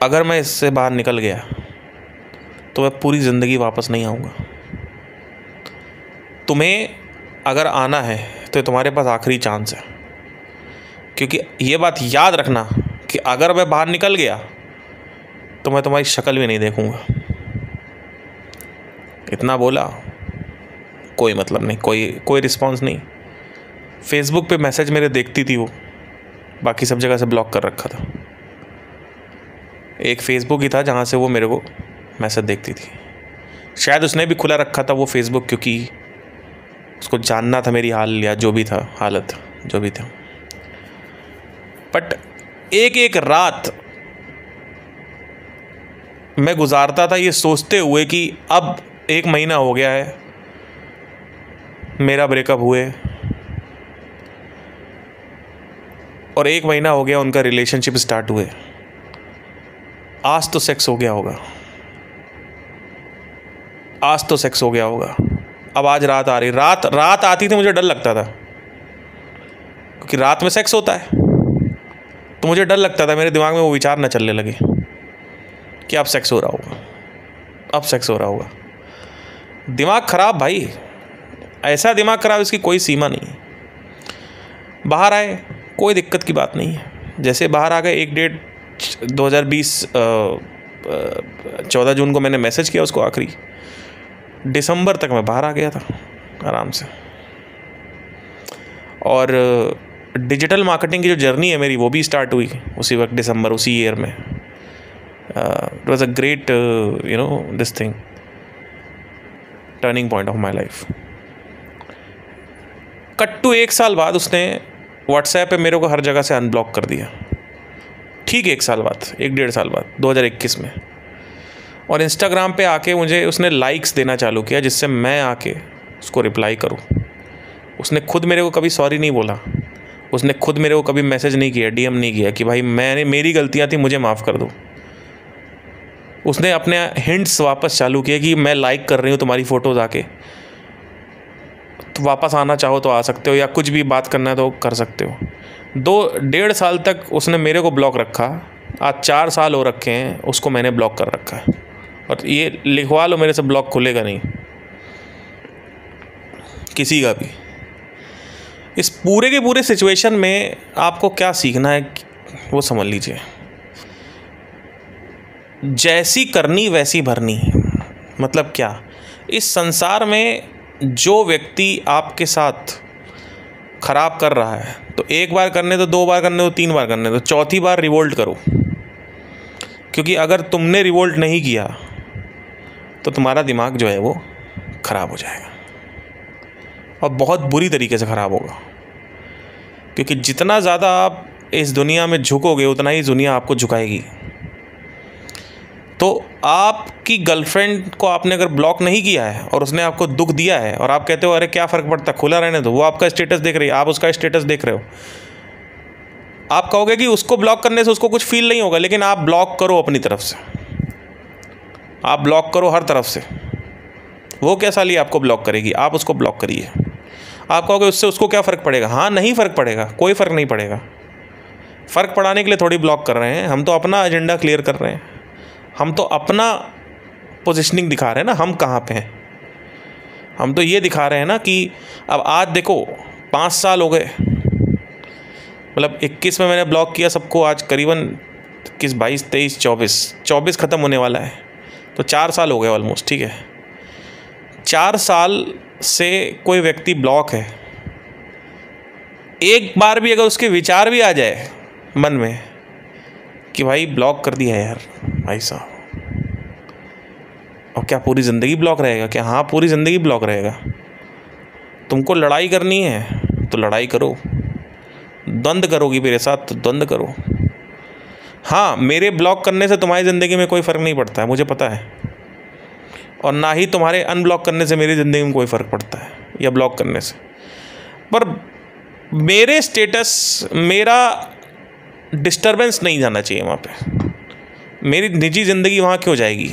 अगर मैं इससे बाहर निकल गया तो मैं पूरी ज़िंदगी वापस नहीं आऊँगा, तुम्हें अगर आना है तो तुम्हारे पास आखिरी चांस है, क्योंकि ये बात याद रखना कि अगर मैं बाहर निकल गया तो मैं तुम्हारी शक्ल भी नहीं देखूँगा। इतना बोला, कोई मतलब नहीं, कोई रिस्पॉन्स नहीं। फेसबुक पे मैसेज मेरे देखती थी वो, बाकी सब जगह से ब्लॉक कर रखा था, एक फेसबुक ही था जहाँ से वो मेरे को मैसेज देखती थी, शायद उसने भी खुला रखा था वो फेसबुक, क्योंकि उसको जानना था मेरी हाल या जो भी था, हालत जो भी था। बट एक रात मैं गुजारता था ये सोचते हुए कि अब 1 महीना हो गया है मेरा ब्रेकअप हुए और 1 महीना हो गया उनका रिलेशनशिप स्टार्ट हुए, आज तो सेक्स हो गया होगा, आज तो सेक्स हो गया होगा। अब आज रात आ रही, रात आती थी मुझे डर लगता था, क्योंकि रात में सेक्स होता है तो मुझे डर लगता था, मेरे दिमाग में वो विचार न चलने लगे कि अब सेक्स हो रहा होगा, अब सेक्स हो रहा होगा। दिमाग ख़राब भाई, ऐसा दिमाग ख़राब इसकी कोई सीमा नहीं है। बाहर आए, कोई दिक्कत की बात नहीं है, जैसे बाहर आ गए, 1 डेट 2020 14 जून को मैंने मैसेज किया उसको आखिरी, दिसंबर तक मैं बाहर आ गया था आराम से। और डिजिटल मार्केटिंग की जो जर्नी है मेरी वो भी स्टार्ट हुई उसी वक्त, दिसंबर उसी ईयर में। It was a great this thing, turning point of my life. Cut to 1 साल बाद उसने व्हाट्सएप पे मेरे को हर जगह से अनब्लॉक कर दिया, ठीक 1 साल बाद, 1-1.5 साल बाद, 2021 में। और इंस्टाग्राम पे आके मुझे उसने लाइक्स देना चालू किया जिससे मैं आके उसको रिप्लाई करूं। उसने खुद मेरे को कभी सॉरी नहीं बोला, उसने खुद मेरे को कभी मैसेज नहीं किया, डीएम नहीं किया कि भाई मेरी गलतियां थी मुझे माफ़ कर दो। उसने अपने हिंट्स वापस चालू किए कि मैं लाइक कर रही हूँ तुम्हारी फ़ोटोज़, आके तो वापस आना चाहो तो आ सकते हो, या कुछ भी बात करना है तो कर सकते हो। 2-1.5 साल तक उसने मेरे को ब्लॉक रखा, आज 4 साल हो रखे हैं उसको मैंने ब्लॉक कर रखा है। और ये लिखवा लो मेरे से, ब्लॉक खुलेगा नहीं किसी का भी। इस पूरे के पूरे सिचुएशन में आपको क्या सीखना है वो समझ लीजिए। जैसी करनी वैसी भरनी। मतलब क्या, इस संसार में जो व्यक्ति आपके साथ खराब कर रहा है तो 1 बार करने दो, 2 बार करने दो, 3 बार करने दो, चौथी बार रिवोल्ट करो। क्योंकि अगर तुमने रिवोल्ट नहीं किया तो तुम्हारा दिमाग जो है वो ख़राब हो जाएगा, और बहुत बुरी तरीके से ख़राब होगा। क्योंकि जितना ज़्यादा आप इस दुनिया में झुकोगे उतना ही दुनिया आपको झुकाएगी। तो आपकी गर्लफ्रेंड को आपने अगर ब्लॉक नहीं किया है और उसने आपको दुख दिया है और आप कहते हो अरे क्या फ़र्क पड़ता, खुला रहने दो, वो आपका स्टेटस देख रही है, आप उसका स्टेटस देख रहे हो, आप कहोगे कि उसको ब्लॉक करने से उसको कुछ फील नहीं होगा। लेकिन आप ब्लॉक करो अपनी तरफ से, आप ब्लॉक करो हर तरफ से। वो क्या साली आपको ब्लॉक करेगी, आप उसको ब्लॉक करिए। आप कहोगे उससे उसको क्या फ़र्क पड़ेगा, हाँ नहीं फ़र्क पड़ेगा, कोई फ़र्क नहीं पड़ेगा। फ़र्क पड़ाने के लिए थोड़ी ब्लॉक कर रहे हैं हम, तो अपना एजेंडा क्लियर कर रहे हैं, हम तो अपना पोजीशनिंग दिखा रहे हैं ना, हम कहाँ पे हैं। हम तो ये दिखा रहे हैं ना कि अब आज देखो 5 साल हो गए, मतलब 21 में मैंने ब्लॉक किया सबको, आज करीबन 21, 22, 23, 24 ख़त्म होने वाला है, तो 4 साल हो गए ऑलमोस्ट। ठीक है, 4 साल से कोई व्यक्ति ब्लॉक है, एक बार भी अगर उसके विचार भी आ जाए मन में कि भाई ब्लॉक कर दिया यार भाई साहब, और क्या पूरी ज़िंदगी ब्लॉक रहेगा क्या? हाँ पूरी ज़िंदगी ब्लॉक रहेगा। तुमको लड़ाई करनी है तो लड़ाई करो, द्वंद्व करोगी मेरे साथ तो द्वंद्व करो। हाँ, मेरे ब्लॉक करने से तुम्हारी ज़िंदगी में कोई फ़र्क नहीं पड़ता है, मुझे पता है, और ना ही तुम्हारे अनब्लॉक करने से मेरी ज़िंदगी में कोई फ़र्क पड़ता है या ब्लॉक करने से। पर मेरे स्टेटस, मेरा डिस्टर्बेंस नहीं जाना चाहिए वहाँ पे, मेरी निजी ज़िंदगी वहाँ क्यों जाएगी,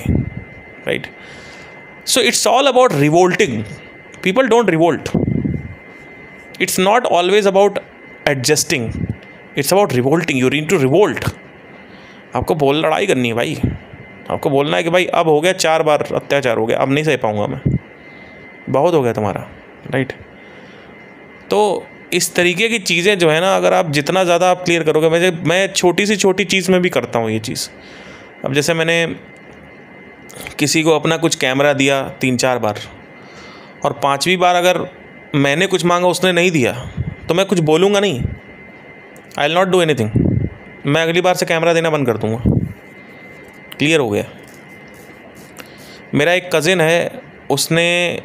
right? So it's all about revolting. People don't revolt, it's not always about adjusting, it's about revolting. You need to revolt. आपको लड़ाई करनी है भाई, आपको बोलना है कि भाई अब हो गया, 4 बार अत्याचार हो गया, अब नहीं सह पाऊँगा मैं, बहुत हो गया तुम्हारा, राइट? तो इस तरीके की चीज़ें जो है ना, अगर आप जितना ज़्यादा आप क्लियर करोगे, मैं छोटी से छोटी चीज़ में भी करता हूँ ये चीज़। अब जैसे मैंने किसी को अपना कुछ कैमरा दिया 3-4 बार, और 5वीं बार अगर मैंने कुछ मांगा उसने नहीं दिया तो मैं कुछ बोलूँगा नहीं, I will not do anything. मैं अगली बार से कैमरा देना बंद कर दूँगा। क्लियर हो गया? मेरा एक कज़िन है, उसने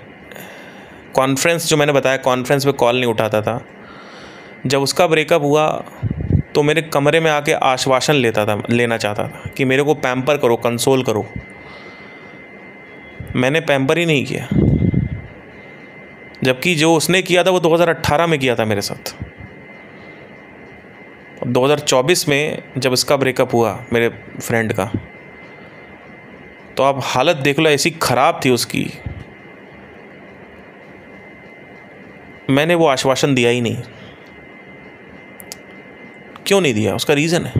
कॉन्फ्रेंस, जो मैंने बताया कॉन्फ्रेंस पे कॉल नहीं उठाता था, जब उसका ब्रेकअप हुआ तो मेरे कमरे में आके आश्वासन लेना चाहता था कि मेरे को पैम्पर करो, कंसोल करो। मैंने पैम्पर ही नहीं किया, जबकि जो उसने किया था वो 2018 में किया था मेरे साथ। 2024 में जब इसका ब्रेकअप हुआ मेरे फ्रेंड का, तो आप हालत देख लो, ऐसी ख़राब थी उसकी, मैंने वो आश्वासन दिया ही नहीं। क्यों नहीं दिया? उसका रीज़न है,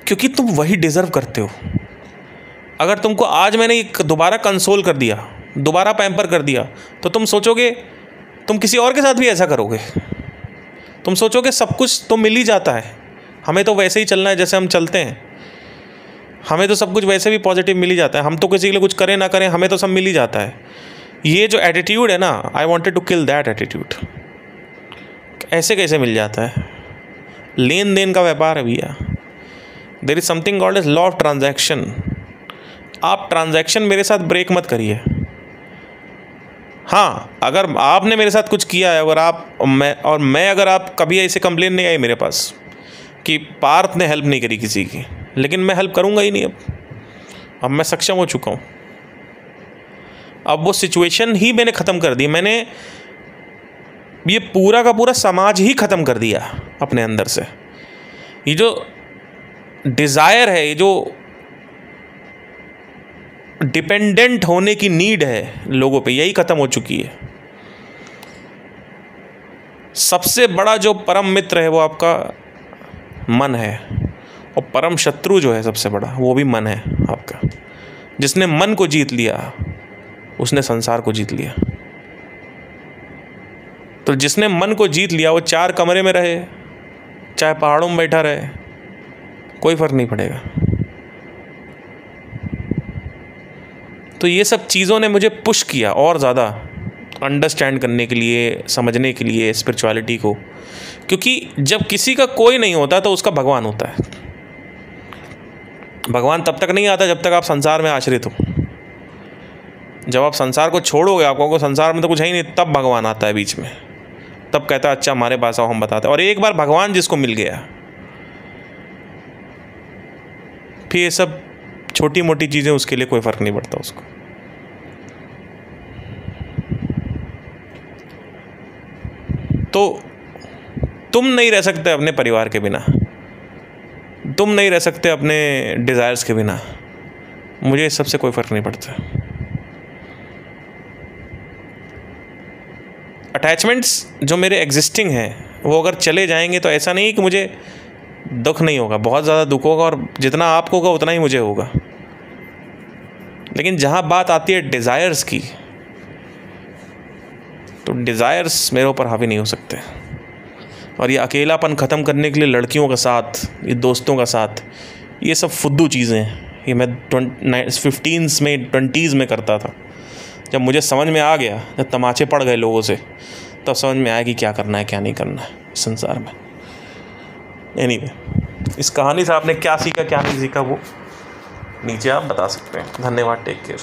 क्योंकि तुम वही डिज़र्व करते हो। अगर तुमको आज मैंने दोबारा कंसोल कर दिया, दोबारा पैम्पर कर दिया, तो तुम सोचोगे, तुम किसी और के साथ भी ऐसा करोगे। तुम सोचोगे सब कुछ तो मिल ही जाता है, हमें तो वैसे ही चलना है जैसे हम चलते हैं, हमें तो सब कुछ वैसे भी पॉजिटिव मिल ही जाता है, हम तो किसी के लिए कुछ करें ना करें हमें तो सब मिल ही जाता है। ये जो एटीट्यूड है ना, I wanted to kill that attitude. ऐसे कैसे मिल जाता है? लेन देन का व्यापार है भैया। There is something called as law of transaction. आप ट्रांजैक्शन मेरे साथ ब्रेक मत करिए। हाँ, अगर आपने मेरे साथ कुछ किया है, अगर मैं अगर आप कभी ऐसे कंप्लेन नहीं आई मेरे पास कि पार्थ ने हेल्प नहीं करी किसी की, लेकिन मैं हेल्प करूँगा ही नहीं। अब मैं सक्षम हो चुका हूँ। अब वो सिचुएशन ही मैंने ख़त्म कर दी। मैंने ये पूरा का पूरा समाज ही ख़त्म कर दिया अपने अंदर से। ये जो डिज़ायर है, ये जो डिपेंडेंट होने की नीड है लोगों पे, यही ख़त्म हो चुकी है। सबसे बड़ा जो परम मित्र है वो आपका मन है, और परम शत्रु जो है सबसे बड़ा, वो भी मन है आपका। जिसने मन को जीत लिया उसने संसार को जीत लिया। तो जिसने मन को जीत लिया वो 4 कमरे में रहे, चाहे पहाड़ों में बैठा रहे, कोई फर्क नहीं पड़ेगा। तो ये सब चीज़ों ने मुझे पुश किया और ज़्यादा अंडरस्टैंड करने के लिए, समझने के लिए स्पिरिचुअलिटी को। क्योंकि जब किसी का कोई नहीं होता तो उसका भगवान होता है। भगवान तब तक नहीं आता जब तक आप संसार में आश्रित हो। जब आप संसार को छोड़ोगे, आपको संसार में तो कुछ है ही नहीं, तब भगवान आता है बीच में। तब कहता है अच्छा हमारे पास आओ, हम बताते हैं। और एक बार भगवान जिसको मिल गया, फिर ये सब छोटी मोटी चीज़ें उसके लिए कोई फ़र्क नहीं पड़ता उसको। तो तुम नहीं रह सकते अपने परिवार के बिना, तुम नहीं रह सकते अपने डिज़ायर्स के बिना। मुझे इस सबसे कोई फ़र्क नहीं पड़ता। अटैचमेंट्स जो मेरे एग्जिस्टिंग हैं वो अगर चले जाएंगे तो ऐसा नहीं कि मुझे दुख नहीं होगा, बहुत ज़्यादा दुख होगा, और जितना आपको होगा उतना ही मुझे होगा। लेकिन जहाँ बात आती है डिज़ायर्स की, तो डिज़ायर्स मेरे ऊपर हावी नहीं हो सकते। और ये अकेलापन ख़त्म करने के लिए लड़कियों का साथ, ये दोस्तों का साथ, ये सब फुद्दू चीज़ें हैं। ये मैं 15s में 20s में करता था। जब मुझे समझ में आ गया, जब तमाचे पड़ गए लोगों से, तब समझ में आया कि क्या करना है क्या नहीं करना है संसार में। एनीवे, इस कहानी से आपने क्या सीखा क्या नहीं सीखा वो नीचे आप बता सकते हैं। धन्यवाद। Take care.